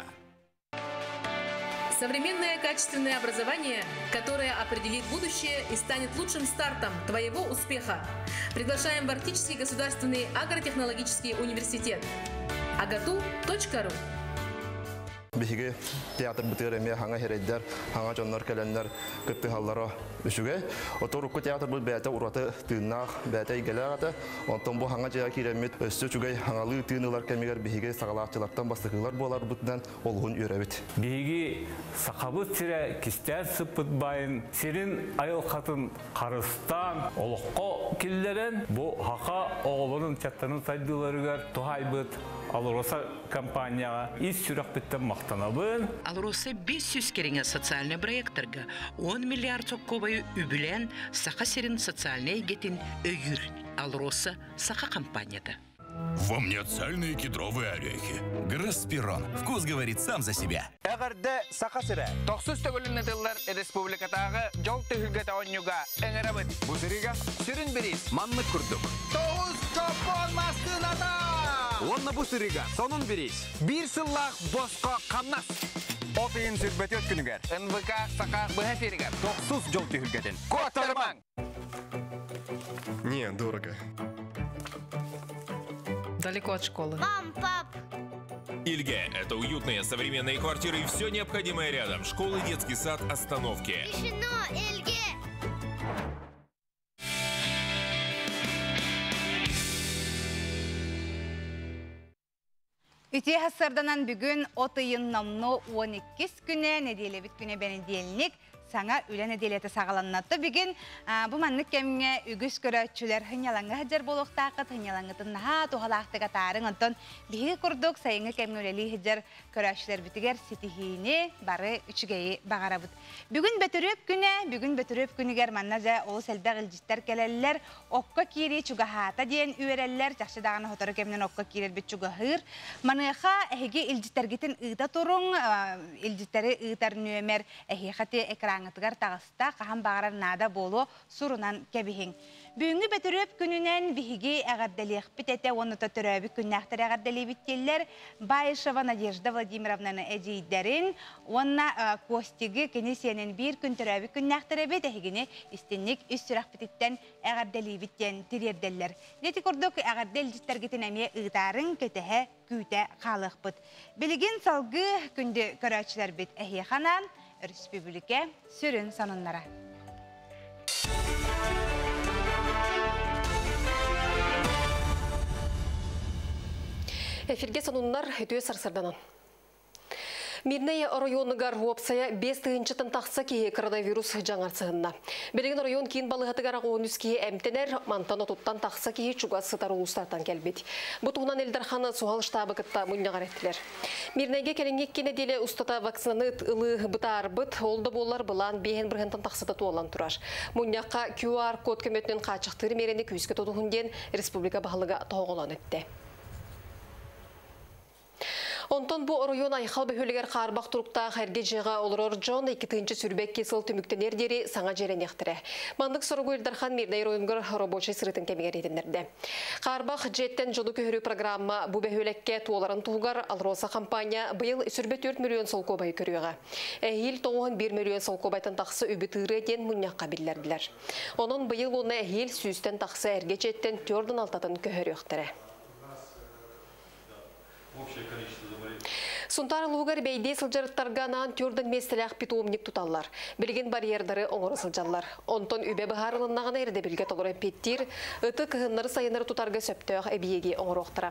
Современное качественное образование, которое определит будущее и станет лучшим стартом твоего успеха. Приглашаем в Арктический государственный агротехнологический университет. agatu.ru. Биһиге театр бытырыме хаңа хереддер, хаңа жоннор келеннер кыттыхаллары үшүге. Оторукку театр бул бәте ураты тыыннах, бәте игелераты. Онтон бу хаңа жая киремит өссө чугай хаңалы тыынылар кемигер биһиге сагалаачылардан бастыкылар болар бутнан олгун үрәбит. Биһиге сакабыт сире кистәр сыпыт байын, сирин айыл хатын карыстан олоққа киллерен бу хака оғлының чаттанын сайдыларыгар тухайбыт Алроса компанияға ис сүрәк биттен мақтанабын. Алроса 500 кереңе социальный проекторга 10 миллиард соккобайы үбілен сақа серин социальный гетин өйір. Алроса сақа компанияда. Вам нет цельные кедровые орехи. Граспирон. Вкус говорит сам за себя. Эгерде сақа сире. Токсус төгілін етілер республикатағы жол түйілгеті онюга әңірабыт. Бұзырыға сүрін біріз манны күрдік. Тоғыз көпон мастынада! Онна бұсырыға сонын біріз. Bir сыллақ босқа қамнас. Отыйын сүрбеті өткінігер. НВК сақа бұға серігер. Токсус жол түйілгетін. Көттірмаң! Не, дорого. Далеко от школы. Мам, пап! Ильге – это уютные современные квартиры и все необходимое рядом. Школа, детский сад, остановки. Решено, Ильге! Үтие хасарданан бүгін отыйын намно 12 күне, неделебит күне бенеделник, саңа үлі неделеті сағаланнатты бүгін. Бұ маннық кемге үгіс көрәтчілер хынялаңы хаджар болуқтақыт, хынялаңытын наға туғалақтыға тарын ұнтын бігі күрдік сайыңы кемге өлелі хаджар көрәтчілер бітігер сетихіне бары үчігейі бағара бұд. Бүгін бөтіріп күнігер манназа ол сәлбәғіл жістер келелілер, оққа кири чуғахата дейін үйерелілер, жақшы дағаны хоторы кемнен оққа кирер бет чуғахыр. Маныға әхеге илжітергетін ұйда тұрың, илжіттері ұйдар нөмер әхеқаты экран аңытығар тағыста қаған бағарар нада болу сұрынан кәбіхің. Бүгінгі бәтіріп күнінен вихиги әғарделиқ бітеті оны төтірөбі күннәқтір әғардели біттелер Байышева Надежда Владимировнаны әжейдерін, онна костиги кенесенен бір күн түрөбі күннәқтір әбет әхігіне істенник үс сұрақ бітеттен әғардели біттен тірерделер. Деті көрдік әғардел жіттергетін әме ұйтарын көтіхе күйті қалық бұд. Білігін салғы күнді көрәтшілер біт әхе қанан, республика сүрін санынлара. Эфирге сонуннар өтөе сарсырданан. Мирнея районығар уапсая 5 тыынчытын тақса кейі коронавирус жаңарсығынна. Белеген район кейін балығатығар ағуыныз кейі әмтенер, мантаны тұттан тақса кейі чугасы сытары ұлыстартан кәлбет. Бұтуғынан Элдарханы суғал штабы кітта мұннағар еттілер. Мирнеге кәліңгек кені деле ұстата вакцинаны ұлы бұтар бұт, олды болар бұлан бейін біргентін тақсыда туалан тұрар. Мұннаққа QR код көметінен қачықтыры мерені күйіске тодуғынден республика бағылыға тоғылан өтті. Онтон бу район айхал бөхөлігер қарбақ тұрықта қәрге жеға олырор Джон 2-тінші сүрбек кесіл түміктенер дері саңа жерен ектірі. Мандық сұрғы Элдархан Мирней районгар рабочий сырытын кемегер едіндерді. Қарбақ жеттен жону көхірі программа бу бөхөлекке туоларын туғар Алроса компания бұйыл сүрбе 4 миллион сол кобай көріға. Әйіл 1 миллион сол кобайтын тақсы өбітірі ден мұннаққа білдерділер. Onun бұйыл оны әйіл сүйістен тақсы әрге жеттен 4-дан 6-тын көхірі ектірі. Сунтар лугар бейде сылжарыттарға наан түрдің местелях питуомник туталлар. Білген барьердары оңыры сылжаллар. Онтон үбе бағарылыннағына ерде білге толыры петтир, ұты кығынлары сайынары тутарға сөптөғ әбиеге оңыр оқтыра.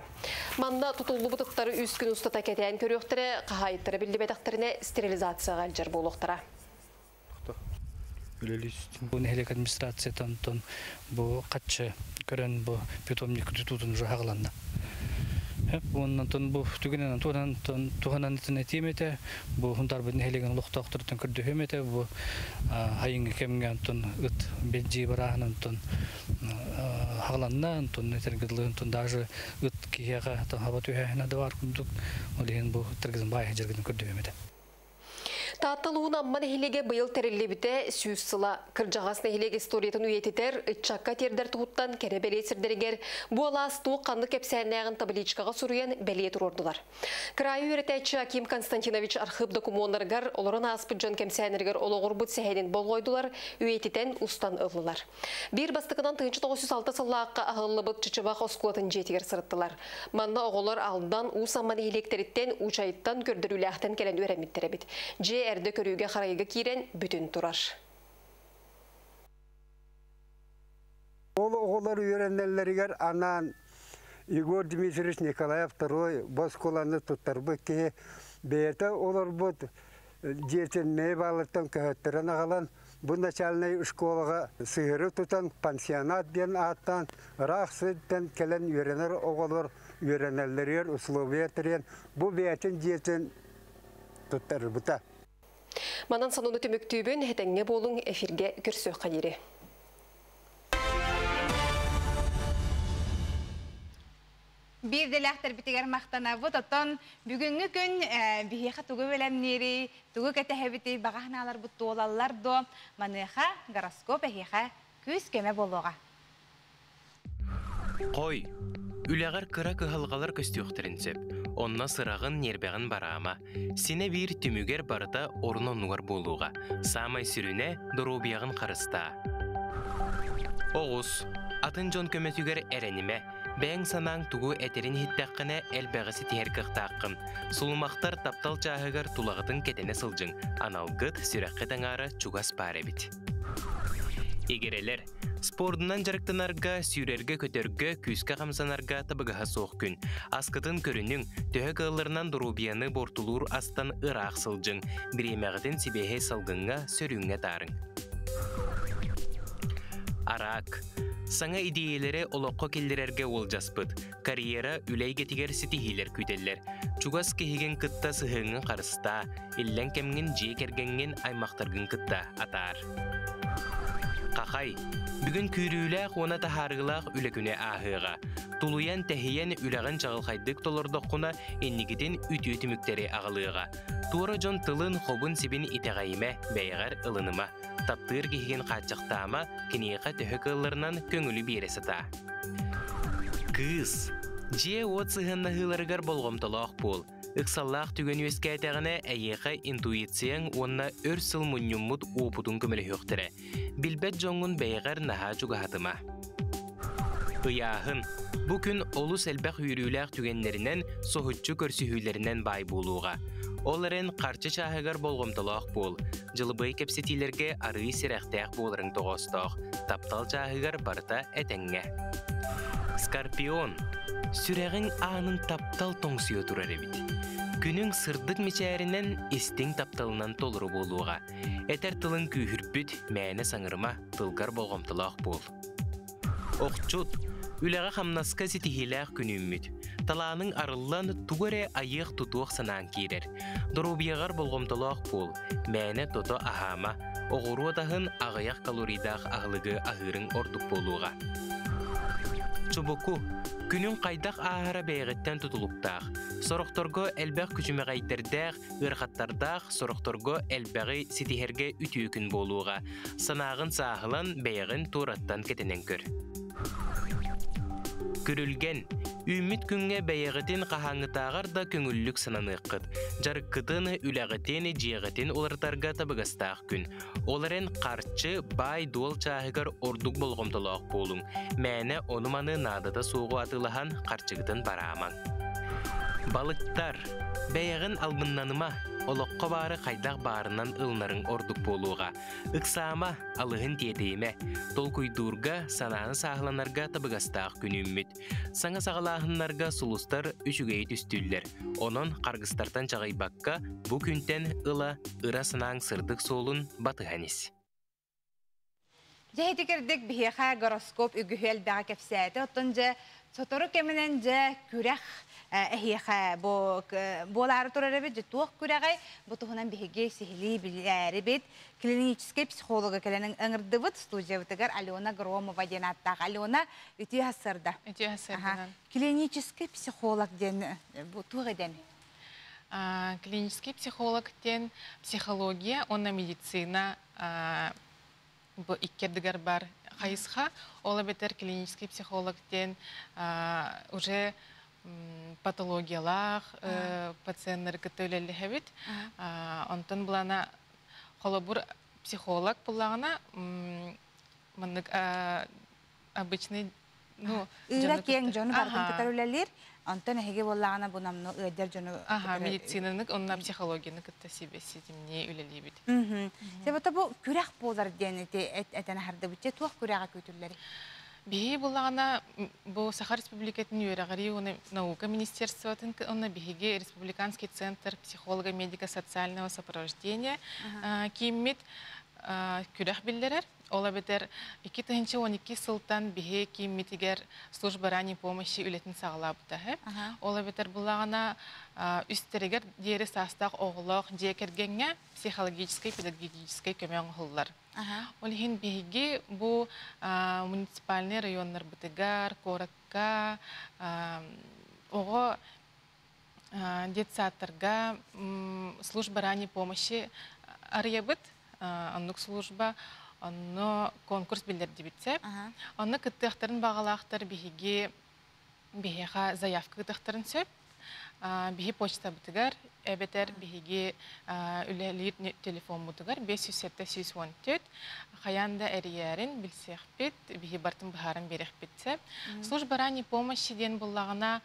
Манна тұтулы бұтықтары үз күн ұстата кәтәйін көрі оқтыры, қағайыттары білді бәтақтарына стерилизацияға әлжар бол оқтыра. Бұл нәхелек администрация тон бұл қатшы көрін бұл питуомник тұтудың жағаланды. Ondan bu tügenen tuhanan etmete bu huntar bin heligen luqtaqtırdan kürdühemete bu hayın kemgen ton ıt belci barahan ton haqlanna ton tergidlin ton даже ıt kiyaga ta hava tühena da var kunduk olehen bu tergizin bay hajırgın kürdühemete. Taatılığın amman ehilege bıyıl terillebite süz sıla kırcağas nehilege istoriyatın üyetiter, çakka terder tuğuttan kere beli esirderger bu alas tuğ kanlı kepsernağın tabliçkağa suruyan beliye turordular. Krayı üretayçı Akim Konstantinovich arxib dokumonlargar olorun aspıdjan kemsernерger oloğur bud sehedin bol koydular, üyetiten ustan ıllılar. Bir bastıkından 1906 sıllıqqa ahıllı bud çıçıbaq oskulatın jetiger sırıttılar. Manna oğular alından us amman ehilekteritten uçayıttan gördürülüğten kelen öğrenmitterebit. Erde körüge xarayıga kiren bütün turar. Oğulları öğrenenleriger anan Igor Dmitриевич Николаев II boskolanı tuttarbu ki beyete olur bu jetin ne bağlıktan köhötteren ağalan bu начальный школаға sığırı tutan pansionat diyen attan raqsıdan kelen öğrener oğullar öğrenenleriger условия teren bu beyetin jetin tuttarbu ta. Манан сануны төмөктүүбүн хетеңне болуң эфирге көрсөк кадири. Bir delahtar bitiger maqtanabı toton bugünkü gün bihiqa tugu belemneri tugu ketehebiti bagahnalar buttu olallar do maneha goroskop ehiqa küs keme boluğa. Qoy, üleğer kıra kıhalgalar köstüyoqtirinsep, onna sırağın nerbağın barama, sine bir tümüger barıda oruna nugar boluğa, samay sürüne dorobiyağın qarısta. Oğuz, atın jon kömetüger erenime, bäň sanang tugu eterin hittaqına elbägisi tiherkıqtaqın, sulumaqtar taptal çahıgar tulağıtın ketene sılcın, analgıt sürekki taŋara çugas parebit. Egereler, sportundan jarıktınarga, sürerge kötörge, küske kamsanarga tabıgaha soğuk gün. Askıtın körünün, töhö kığıllarından durubiyanı bortulur astan ıraq sılcın, biremeğitin sibehe salgınga sörüңe tarın. Arak, sana ideyelere oloqqa kellererge oljaspıt, kariyera üley getiger sitihiler küteller. Çugas kehigen kıtta sıhığın qarısta, illen kemgin jek ergengin aymaqtargın kıtta atar. Қақай, бүгін күріләқ оны тахарғылақ үлігіне ахыға. Тулуян тәхейен үләғін жағылқайдық толырдық құна еннігіден үті мүктері ағылыға. Тура жон тылын қобын себін итеғайыме бәйғар ылыныма. Таптыр кехеген қатшықтама кенеға төхік ылырынан көңілі бересіта. Кыз, же от сығынна хыларығар болғымтылақ бол. Иксаллах түген өскәтәгенә әйеқә интуицияң онна өрсыл мұнюммут опудун көмелі хөқтірі. Билбет жоңын бәйғар наға жүгахатыма. Ыяхын, бұ күн олус әлбәқ үйріләқ түгенлерінен соғытчы көрсіхүйлерінен бай болуға. Оларын қарчы чағығар болғымтылақ бол. Жылыбай кәпсетилерге ары сирәқтәқ болырың тоғыстақ. Таптал чағығар барта әтәңге. Скорпион, сүрәғің ағының таптал тоңсүйі тұрар әбіт. Күнің сырдық мечәрінен істің тапталынан толыры болуға. Әтер тылын күйірбіт мәні саңырыма тылғар болғымтылақ бол. Оқчут, үләға қамнасқа сетихиләқ күнімміт. Таланың арылан туғаре айық тұтуық санаң кейдер. Дұрубияғар болғымтылақ бол. Мәні тұты ахама. Оғыру атағын ағаяқ калоридақ ағылығы ағырың ордық болуға. Чубуку, күнің қайдақ ағара бәйгіттен тұтылуқтақ. Сорокторго әлбәқ күчімеғайдердәқ, ұрқаттардақ сорокторго әлбәғі сетихерге үтүйкін болуға. Санағын сағылан бәйгін тураттан кетенен көр. Күрілген, үміт күнге бәйгітін қағаңытағар да көңіллік сананыққыд. Жарыққытыны үләғітені жиғытын олардарға табығастақ күн. Оларын қарчы бай дуал чағығар ордық болғымтылақ болың. Мәні оныманы надыда соғы атылыған қарчығытын бараман. Балықтар, бәйгін албыннаныма, олыққа бары қайдақ барынан ылнарын ордық болуға. Үксама алығын тетейме, тол күйдурға сананы сағыланарға табығастақ күнімміт. Саңа сағылағынларға сұлыстар үшігей түстүллер. Онын қарғыстартан жағайбаққа бұ күнтен ыла ыра санаң сырдық солын батығанес. Жәйті кердік бейеға гороскоп үгіхел бәға кәпсәті. Оттынжа сотору кемінен жә күрәқ әйеға болары тұрар әбет, жеттуық күрәғай, бұтығынан бейге сихили біләрі бет, клинический психолога кәлінің әңірді бұд студия бұтығар Алена Громова ден аттақ. Алена үті ғасырда. Үті ғасырдан. Клинический психолог ден бұтығы ден? Клинический психолог ден психология, онна медицина, бұл иккердігер бар қайысқа. Ола бетер клинический психолог ден уже патологиялар, пациенттер көтөлелі әбет. Онтын бұлана қолабыр психолог бұлағына мұндық обычный... Үйрек ең жоны барғын көтөлелер, онтын әйге бұлағына бұнамны өйдер жоны... Медицинанық, онна психологияны күтті себесі демне үлелі бет. Себеті бұл күрек болар дені әтені харды бүтте, туақ күреға көтөлелері? Бихи булағана бұл Саха Республикатын үйерағари наука министерствотын, онна бихиге Республиканский центр психолога медико-социального сопровождения кейммет күрәқ білдерер. Ола бетер 2012 сылтан бихи кеймметігер служба ранней помощи үлетін сағыла бұтағы. Ола бетер булағана үстерегер дері састақ оғылық жекергенге психологической, педагогической көмең ғылылар. Олихин бихиге бұл муниципальный районлар бұтығар, коракка, оғы детсаттарға служба ранней помощи аръебыт, аннық служба, анны конкурс білдерді бітсеп. Анны күттіқтарын бағалақтар бихиге заявка күттіқтарын сөп, бихи почта бұтығар, әбетер бихиге үләлер телефон бұтығар, 507-114, қаянда әрiyәрін білсек бет, бихи бартын бұхарын берек бітсеп. Служба ранней помощи ден бұллағына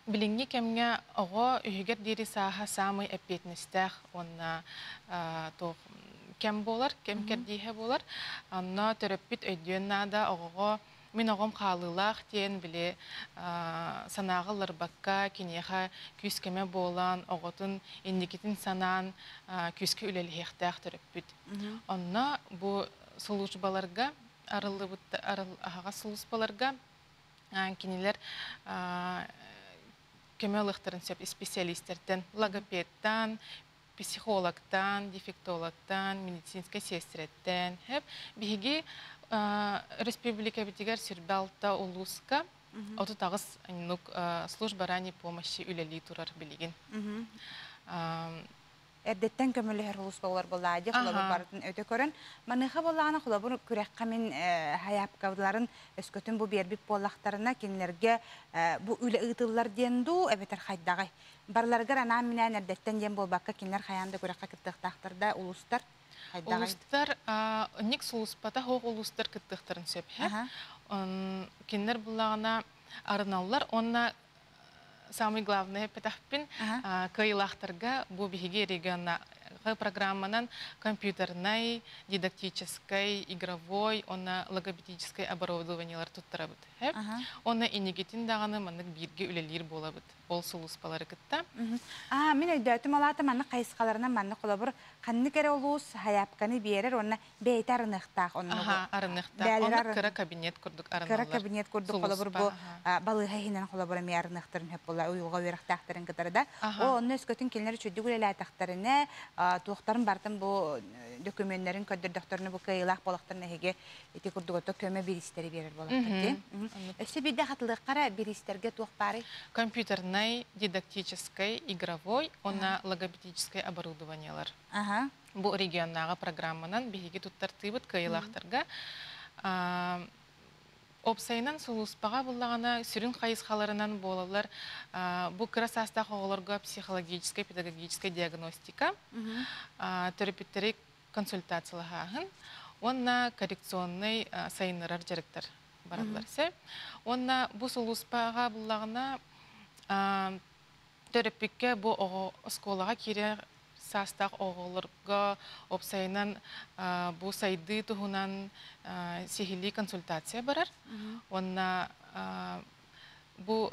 біліңге кәмге оғы үйгер дері саға самый әпетністәқ, онна кәм болар, кәм кәрдейі болар. Онна төрөппіт өйден нада оғы мен оғым қалылақ ден біле санағылар баққа кенеға күскеме болан, оғытын ендекетін санан күскі үлелі еқтәқ төрөппіт. Онна бұл сұлушбаларға, ағаға сұлушбаларға кенелер көмөлықтарын сөп специалистерден, логопедтан, психологтан, дефектологтан, медицинской сестреттен, хеп биги республика битигер Сирбалта улуска, оты тагыс служба ранней помощи үлели турар билигин. Эрдеттен көмөлөөр улуспалар боллади, холобур бартын өтө көрөн. Маныха боллагана холобур күрәккә мен хаяпкаларын өскөтүн бу бербик боллактарына кинлерге бу үле ытыллар денду эбетер хайдагы. Барларга ана менен эрдеттен ден болбакка кинлер хаянда күрәккә кыттыктактарда улустар хайдагы. Улустар ник сулуспата хог улустар кыттыктарын сөп. Кинлер боллагана арналлар онна самый главный петахпин кайлахтарга бу биги региона программанан компьютерной, дидактической, игровой, она логопедическое оборудование туттарабыт. Она инегетин даганы маннык бирге үлелер болабыт. Ол сулуспалары кытта. Мен өйдөтүм алаты маннык кайыскаларынан маннык олабыр канны кере олус хаяпканы берер, оны бейтер арыныктак. Арыныктак. Оны кыра кабинет курдук арыналар. Кыра кабинет курдук олабыр бу балыга хинен олабыр ми арыныктарын хеп бола уйуга верактактарын кытарда. О оны өскөтүн келнер чөдүк үлелатактарыны туактарын бартын бу документтарын көддөрдөктөрүнү бу кыйлак болактарына хеге эти курдугото көмө биристери берер болот. Өсө бирде хатылыккара биристерге туак бары. Компьютерной, дидактической, игровой, она логопедическое оборудование. Бу регионага программанан биги туттар тыбыт кыйлактарга. Опсайнан сулуспага буллагана сүрүн кайыскаларынан болалар. Бу красаста хоголорго психологическая, педагогическая диагностика, терапевтик консультацияларга, онна коррекционный сайнырар жарыктар баралар. Онна бу сулуспага буллагана терапевтке бу школага кире састак оголорго опсайнан бу сайды тухунан сихили консультация барар. Онна бу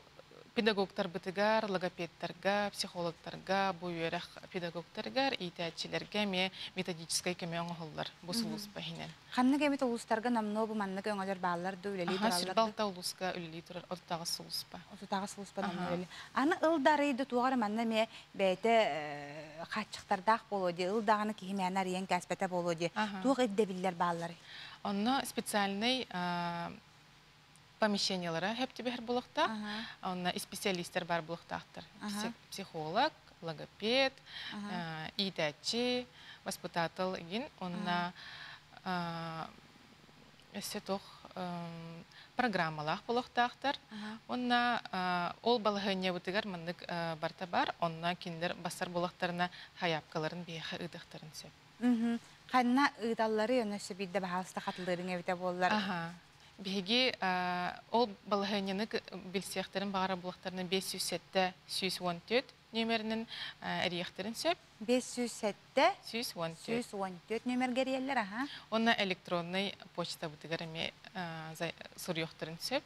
педагогтар бытыгар, логопедтарга, психологтарга, бу юрах педагогтаргар, итәчиләргә ме методической көмөң оголлар бу сулуспа хинен. Ханны кеме улустарга намно бу манны көңөлөр баалар да үлели туралар. Сирбалта улуска үлели турар, оттагы сулуспа. Оттагы сулуспа намно үлели. Аны ылдарыйды тугар манны ме бәйте качыктардак болоди, ылдаганы кихимәнәр ен кәспәтә болоди. Туг эддебилләр баалары. Онно специальный помещениялары хеп тибер булыкта. Онна специалисттер бар булыктактыр. Психолог, логопед, итәчи, воспитатель ген, онна эсетох программалар булыктактыр. Онна ол балыгыне бутыгар мындык барта бар, онна киндер басар булыктарына хаяпкаларын бейхи ыдыктарын сөп. Канна ыдаллары өнөсө бидде баһаста катылдырың эбите боллар. Биги ол балыгынены билсехтерин багара булыктарына 507 114 нөмеринин эрияхтерин сөп. 507 114 нөмер гериеллер, Онна электронный почта бутыгар эме сурьёхтерин сөп.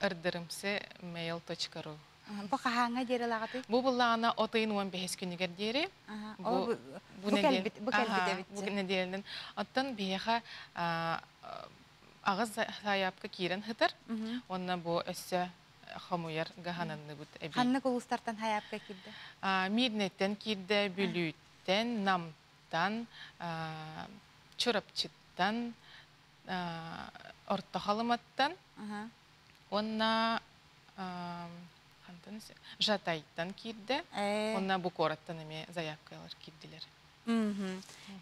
ырдырымсы mail.ru. Бу кахаңа жери лагаты? Бу буллагана отыйын 15 күнүгер дери. Бу неделден. Оттан бияха агыз саяпка кирен хытыр. Онна бу өссө хамуяр гаһананны бут эби. Ханны улустартан хаяпка кирде? Мирнеттен кирде, бүлүттен, намтан, чурапчыттан, ортохалыматтан. Онна жатайттан кирде. Онна бу кораттан эме заявкалар кирдилер.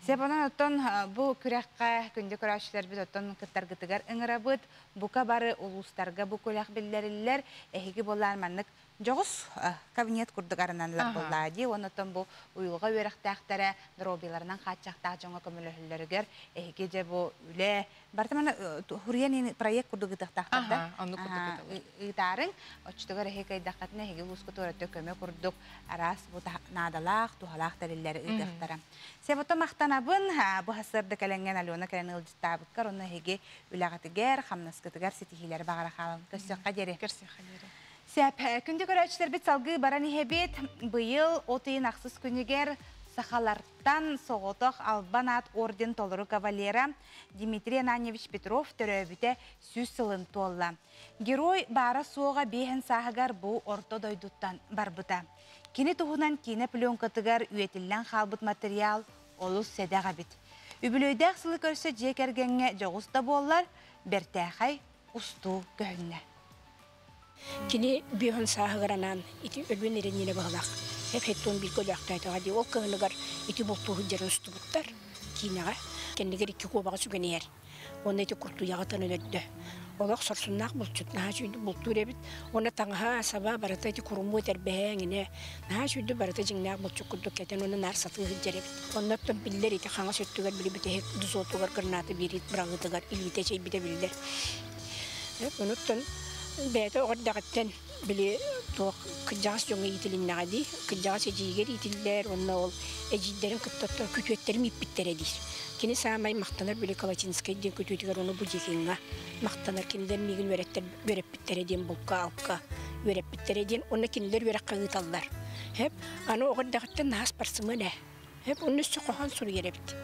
Себонан оттон бу күрәккә күндө көрәчләр бит оттон кыттар гытыгар ыңырабыт, бука бары улустарга бу күләк билләрилләр, эһиге болар маннык жогус кабинет курдыгарынанлар боллади. Онотон бу уйылга верәктәхтәре дробиларынан качакта жоңа көмөлөһләргә эһиге же бу үле бартаман хурияни проект курдыгытактарда. Итарын очтыгар эһиге дакатны эһиге улуска төрөтө көмө курдук арас бу надалак тухалак дәлилләре итәхтәре. Себото мактанабын бу хасырда каленген Алена кален ылдыстабыт карына эһиге үләгәтегәр хамнаскытыгар сетихиләре багара халын көссәккә дәре. Сәп күндө көрәчләр бит салгы бараны хәбет быел отыйын аксыз күнегер сахалардан соғотоқ Албанат орден толыру кавалера Дмитрий Ананьевич Петров төрөбүтә сүз сылын толла. Герой бара соға бейін сағығар бұл орто дойдуттан барбыта. Kini tuğunan kine plyonkatıgar üyetilen halbıt material olus sedağa bit. Übülöydäk sılı körse jekergenge joğusta bollar, bertäxay ustu göğünne. Kini bihon sahıgaranan iti ölbün erenine bağlaq. Hep hetton bir gölüaqtaydı gadi o kığınıgar iti bultu hıccarın üstü buttar. Kinağa kendiger iki kobağa sügen yer. Onda iti kurtu yağıtan ödöddü. Olaq sorsunnak bulçut naha süydü bultu rebit. Ona tаңaha sabah barata iti kurumu eter beğenine. Naha süydü barata jingnak bulçuk kurduk keten ona nar satı hıccar ebit. Onda öptön biller iti xaŋa söttügar bili bite hek duzotugar kırnatı birit bırağıtıgar ilite şey bite biller. Onu öptön bete oğurdağıtten bili toq kıcağız joŋa itilin nağdi. Kıcağız eciğer itiller onna ol ecidlerin kıttattar kütüetlerim ipbitler edir. Kini samay maqtanar bili Kalaçinskay den kütüetigar onu bu jekinga. Maqtanar kiniler migin veretler verepbitler edin bulka alka. Verepbitler edin onna kiniler verek qağıtallar. Hep ana oğurdağıtten nahas parsımı ne? Hep onun üstü qoğan suru yerebit.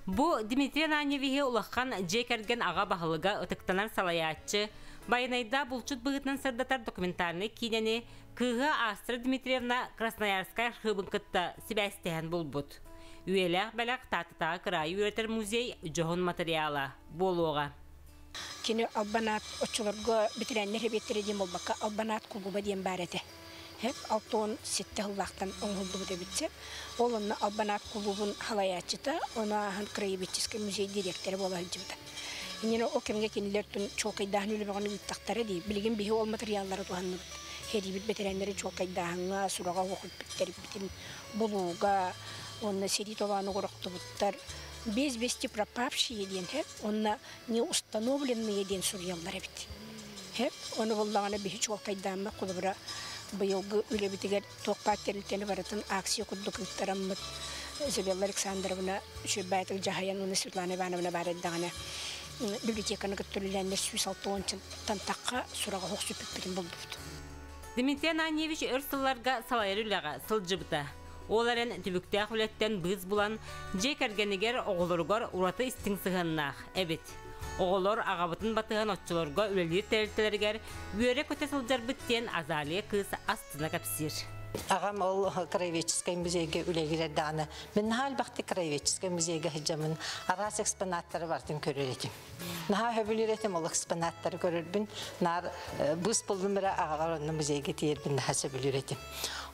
Bu Dmitri Ananyevihe ulaqan jekergen ağa bahılıga ıtıktanar salayatçı Bayınayda bulçut bığıtынан sırdatar dokumentarını kineni kığı Astra Dmitrievna Krasnoyarskaya hıbın kıtta Sibestehen bulbut. Üyelek belak tatıtağı kırayı üretir muzey johun materyala boluğa. Kini albanat oçularga bitirenler hep ettirediğim olbaka albanat kulguba diyen barete. Hep 6-17 hıllaqtan oğuldu bu da bitse. Oğlunna albanat kulgubun halayatçıda ona Krayevichskiy muzey direktörü bolahıcımda. Yine o kemge kiniler tün çok kaydahan öyle bağını bittakları değil. Bilgin bihi ol materyalları tuhanlı bit. Heri bit veterenleri çok kaydahanğa, surağa okut bitleri bitin buluğa, onna seri dolanı koroktu bitler. Bez tip rapapşi yediyen hep, onna ne ustanovlenme yediyen suriyalları bit. Hep onu bollağına bihi çok kaydahanma kulubura bayılgı öyle bitiger toqpat terilteni varatın aksiyo kudduk bitleramıt. Isabella Alexandrovna, şu Bayatıl Cahayan, onu Svetlana Ivanovna baradağına. Bibliotekаны көттөрүләнне сүз алтын тантакка сурага хок сүпүп бирин болду. Dmitri Ananyevich ырсылларга салайрылага сылжыбыта. Оларын түбүктә хүләттән быз булан жекергенигер оголоргор ураты истиң сыгыннах. Эбит. Оголор агабытын батыган отчуларга үлелер тәртелергер бүре көтө сылжар биттен азалия кыз астына капсир. Ağam ol Krayevichskiy muzeyge ülegirerdağını. Ben hal bakti Krayevichskiy muzeyge hicamın aras eksponatları vardım körüledim. Naha höbülüretim ol eksponatları görürbün. Nar buz buldumura ağalar onu muzeyge tiyerbin naha söbülüretim.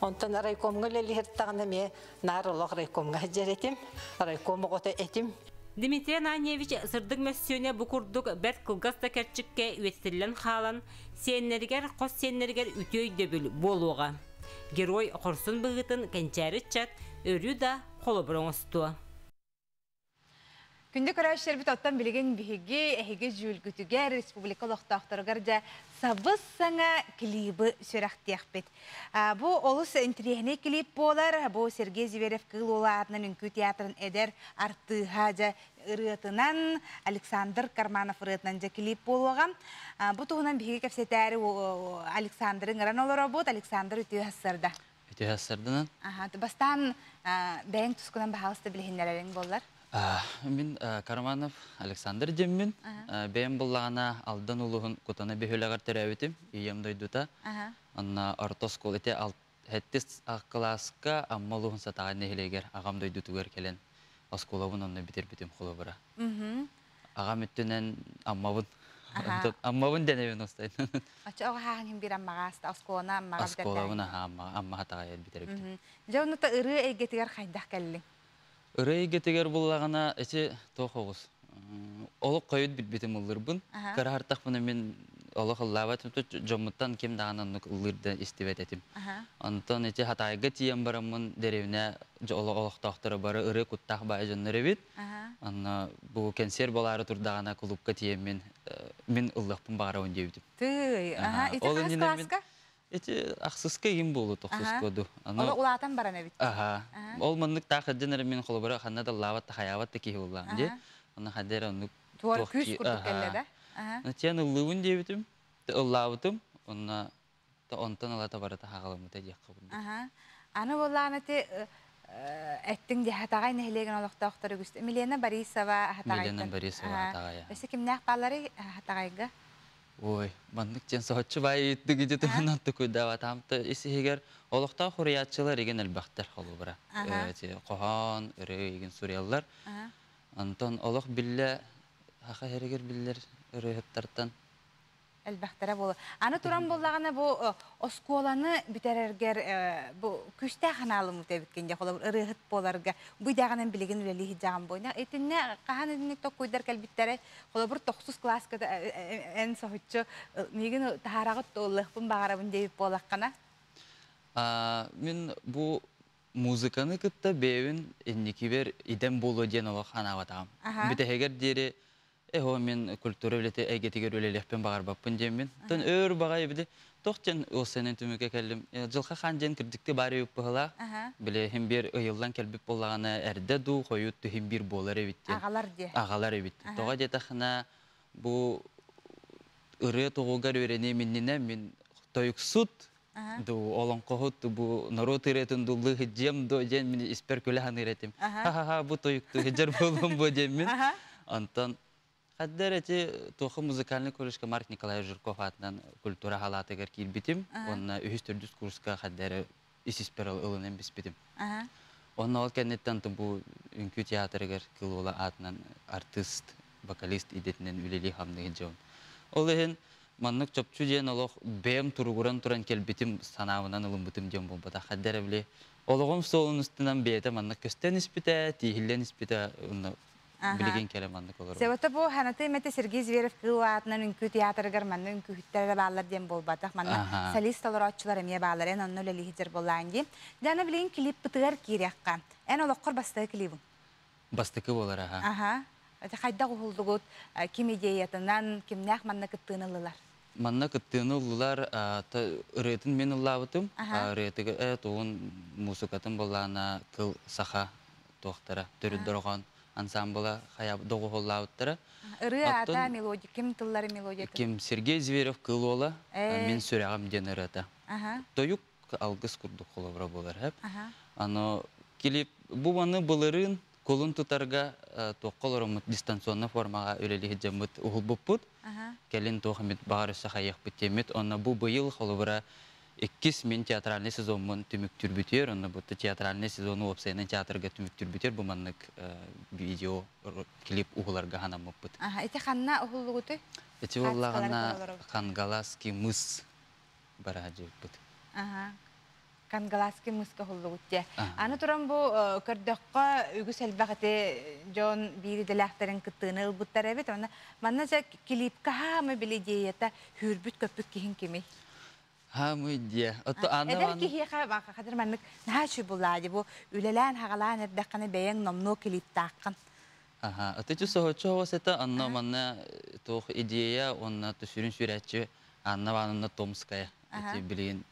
Ondan araykomga leliherdağını me nar ol araykomga hicceretim. Araykomu gota etim. Dmitri Ananyevich sırdık mösyöne bu kurduk bert kılgasta kerçikke üyetilen halan senlerger qos senlerger ütüy döbül boluğa. Герой Хорсын бұғытын кәнчәрі чат, өрі да қолы бұрын ұсту. Күнді көрәшер біт оттан білген бігі әйгі жүлгітігер республика лоқтақтырығыр жа сабыз саңа клибі сөрәқтияқ бет. Бұл олыс интерегіне клип болар, бұл Сергей Зверев қыл оларының үнкі театрын әдер артыға жа ұрытынан Александр Карманов ұрытынан жа клип болуға. Бұл тұғынан бігі кәпсетәрі Александрын ғыран олар бұд, Александр үті ғасырда. Үті ғасырдынан? Бастан бәйін тұсқынан бағалысты білгендерін болар. Мен Карманов Александр Деммин. Бәйін бұллағына алдан ұлығын құтаны бейхөліғар тәрәуітім. Ием дойдута. Анна ортос қол ете әттіс аққыласқа амма ұлығын сатаған нехелегер ағам дойдутугер келен. Осколауын онны бітер бітім қолы бұра. Ағам үттінен аммауын. Аммауын дәневен остайын. Ачы оға хағын бір аммаға асты, осколауына аммаға бітер дәйін. Осколауына аммаға тағайын бітер бітім. Жауыныта ұры әйгетігер қайдақ кәлің? Үрей кетегер бұллағана әте тоқоғыз. Олық қойыд бітбетім ұлырбын. Кара артақ бұны мен олық ұллава жомыттан кем дағанан ұлырды істебет етім. Антон әте хатайға тиен барамын дәревіне олық тақтыры бары үрей құттақ бай жонлары бет. Бұл кәнсер болары тұрдағана клубқа тиен мен ұллақпын бағара өндеу бітім. Түй, ете қас класқа? Эти ақсызға ем болу тоқсыз көді. Олы ұлатан баран әбіт? Ол мұндық тақы дінері мен қолыбыра қаннада лаватты қаяватты кейі олағын де. Оны қадері оны... Туар күз күрдік кәлі да? Тен ұлуын дебітім, ұллауытым, онтан алата барата қағалымыта дек қабын. Аны болағын әте әттің де хатағай нәхілеген олықта оқтары күсті. Милена Борисова хатағайдан? Милена Борисова хатағая. Өсі кімнәқ балары хатағайға? Ой, маннык тен соһочу бай дигиде төннән тукуйда тамты исигер олохта хуриятчылар иген элбәхтер холубра. Кохан, өрө иген сурияллар. Антон олох билле хака херегер биллер өрөһөттартан. Элбәхтәре булы. Аны туран буллаганы бу осколаны битерергер бу күстә ханалым үтәбиткәндә холы ырыгыт боларга бу дагынан билеген үлели хиҗаган бойна. Этинне каһанны токуйдар калбиттәре холы бер 9 класска эн соһуччу миген тахарагы толлыхпын багарабын дип болаккана. Мен бу музыканы кытта бевин энникибер идем болу ден олох ханаватам. Битегер дире мен культура билете әйгетигер үлелеппен багарбаппын демен. Тон өр багай биде тоқтен осенен түмүкө келдим. Жылка ханжен кирдикте бары юппыла. Биле хем бир ыйылдан келбип боллаганы эрде ду коют хем бир болар эбитте. Агалар эбит. Тога жетахна бу ыры тогугар өрене миннине мен тоюксут ду олонкохут бу народ иретин дулы хиджем до жен мен исперкулахан иретим. Ха бу тоюкту хиджер болум бу демен. Антон Хаддерете тохы музыкальный колледжка Марк Николаевич Жирков атынан культура халатыгер кирбитим. Онна 3-4 курска хаддере исисперал ылынен биспитим. Онна ол кеннеттен бу үнкү театрыгер кылула атынан артист, вокалист идетинен үлели хамны жон. Ол ehen маннык чопчу ден олох бем туругуран туран келбитим санавынан ылымбытым ден болбата. Хаддере биле ологом солун үстүнөн бете маннык көстен испите, тихилен испите билеген келеманнык олар. Себеби бу ханаты мете Сергей Зверев кылуатынан үнкү театрыгар манны үнкү хүттәрдә баалар ден болбатак. Манны солист олорачылар эмне баалар, онны лели хиҗер болланги. Дана билген клип битер кирякка. Эн олоккор басты клибин. Бастыкы болар, Ата кайда гулдугут ким идеятынан кимнәк манны кыттынылылар. Манна кыттынылылар ырытын мен уллабытым. Ырытыгы тоон музыкатын боллана кыл саха тохтара төрүдөргөн ансамбла хая догу холлауттара. Ыры ата мелодия, ким тыллары мелодия? Ким Сергей Зверев кылола, мен сүрәгам ден ырыта. Тоюк алгыс курдук холобра болар хеп. Ано килип бу маны булырын колун тутарга токколорум дистанционный формага үлели хиҗамыт ухулбуппут. Келин тохмит багарыса хаяк битемет, аны бу быйыл холобра 2 мен театральный сезонмун түмүктүр бүтөр, аны бу театральный сезону опсайнын театрга түмүктүр бүтөр, бу маннык видео клип угуларга ханамыппыт. Эти ханна угулугуты? Эти уллагана Кангалаский мыс баражыппыт. Кангалаский мыска угулугутте. Аны туран бу көрдөккө үгүс элбагыты жон бири делахтарын кыттыны ылбыттар эбит, аны манна клипка хамы билидеята хүрбүт көпүк кихин кими. Хамы дия. Эдер кихиха бака кадыр маннык наачы булади бу үлелән хагалан эрдәкканы бәйән номно клип таққан. Атычу соһочо васета анна манна тох идея онна төшүрүн сүрәтче анна ванна Томская. Эти билин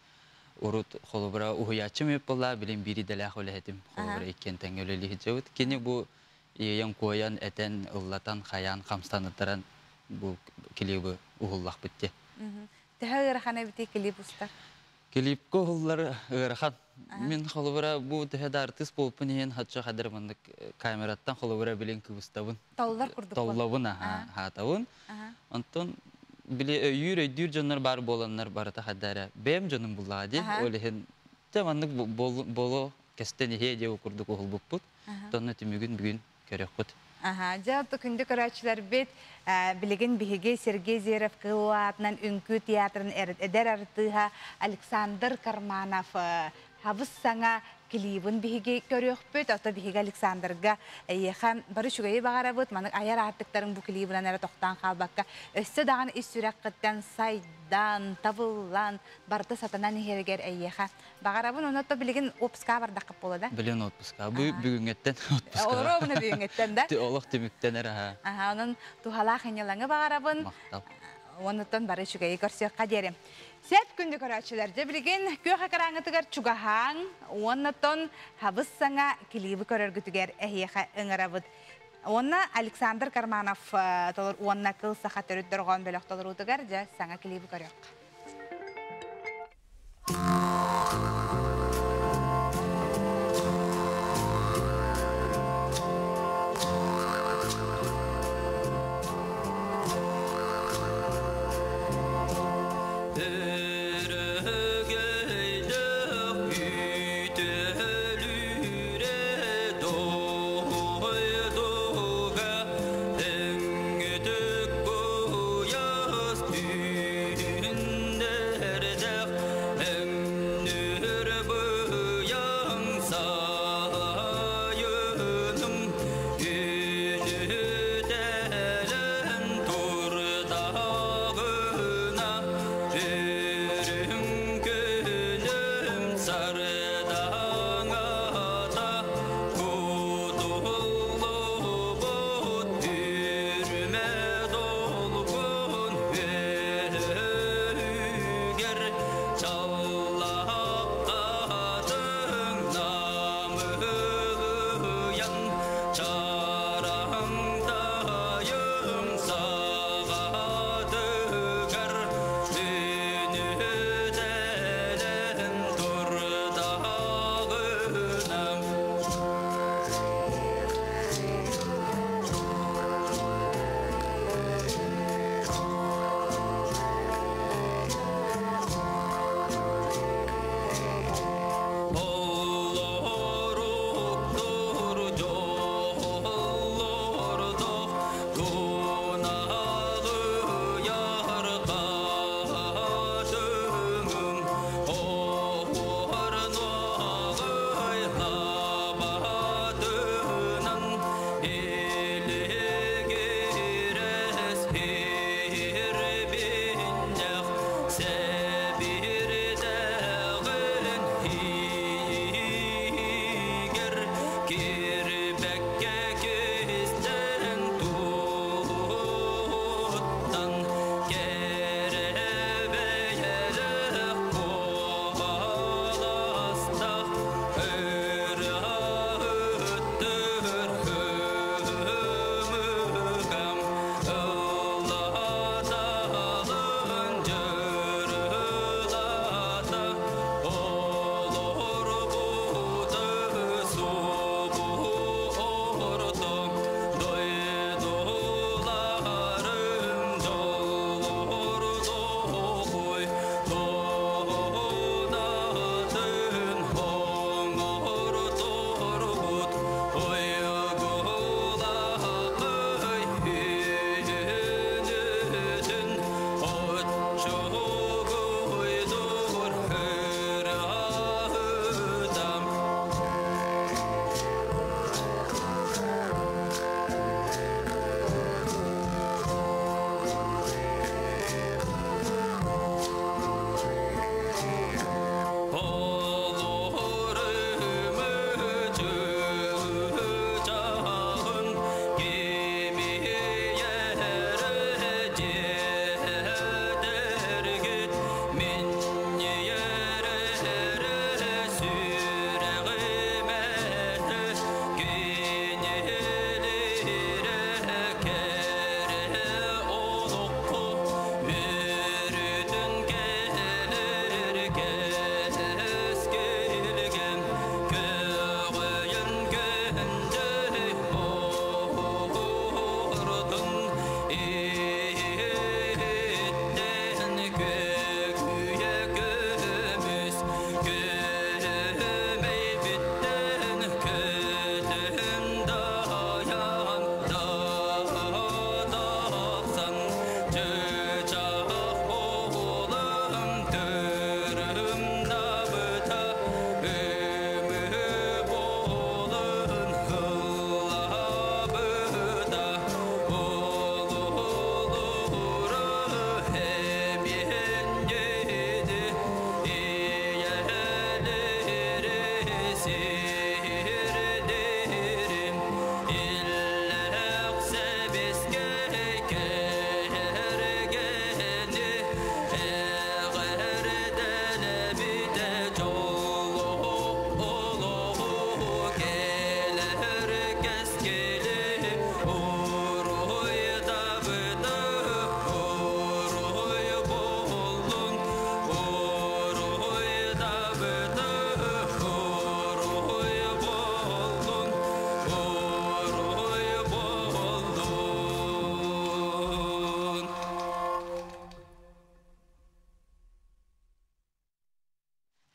урут холобра уячы мепла билин бири делах олетим холобра икен тәңгөлели хиҗәвит. Кини бу ян коян этен уллатан хаян хамстаныттаран бу клибы угуллак битте. Тәһәр хана бите клип устар. Клип коллар ырхан. Мен холобра бу тәһәр артист болпынен хатча хадыр мындык камераттан холобра билен кыбыстабын. Таллар курдук. Таллабын хатавын. Антон биле өйүр өйдүр жоннор бар боланнар барата хадара. Бем жонун буллади. Олехен тамандык боло кестен хеде курдук холбуппут. Тонны түмүгүн бүгүн көрөкпүт. Жалпы күндү көрәчиләр бит билеген биһиге Сергей Зверев кылуатынан үнкү театрын эдер артыга Александр Карманов хабыс саңа клибын биһиге көрөкпөт, ата биһиге Александрга эйхан бары шугай багарабыт, маны аяр артыктарын бу клибынан эре токтан калбакка өссө даган исүрәккәттән сайдан табыллан барда сатанан хергер эйхан багарабын онотто билеген отпуска бардак болда. Билен отпуска. Бүгүнгеттен отпуска. Оробны бүгүнгеттен да. Олох тимиктен эре. Анын тухала ханялаңы багарабын. Онотон бары шугай көрсө кадерем. Сәт күнді көрәтшілерді білген көк қараңытығар чугахан, оннатон хабыс саңа клибі көрергітігер әйеға өңірабыд. Онна Александр Карманов онна кыл сақа төрүттірған бөлік толыр ұтығар, жа саңа клибі көрек.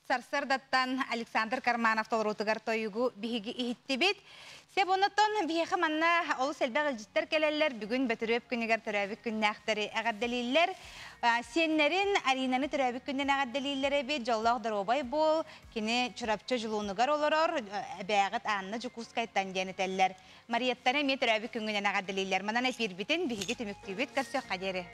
Сарсырдаттан Александр Карманов толрутугар тойугу биһиги иһиттибит. Сеп онотон биһиха манна ол селбе гылжыттар келелер бүгүн бөтөрөп күнүгөр төрөбүк күннәхтери агадделилер. Сеннерин Аринаны төрөбүк күннен агадделилер бит жоллог дробай бол кини чурапчы жулунугар олорор бәгат Анна Жукускайттан денетеллер. Марияттаны ме төрөбүк күннен агадделилер. Манан эпир битен биһиги төмөктүбүт көрсө кадери.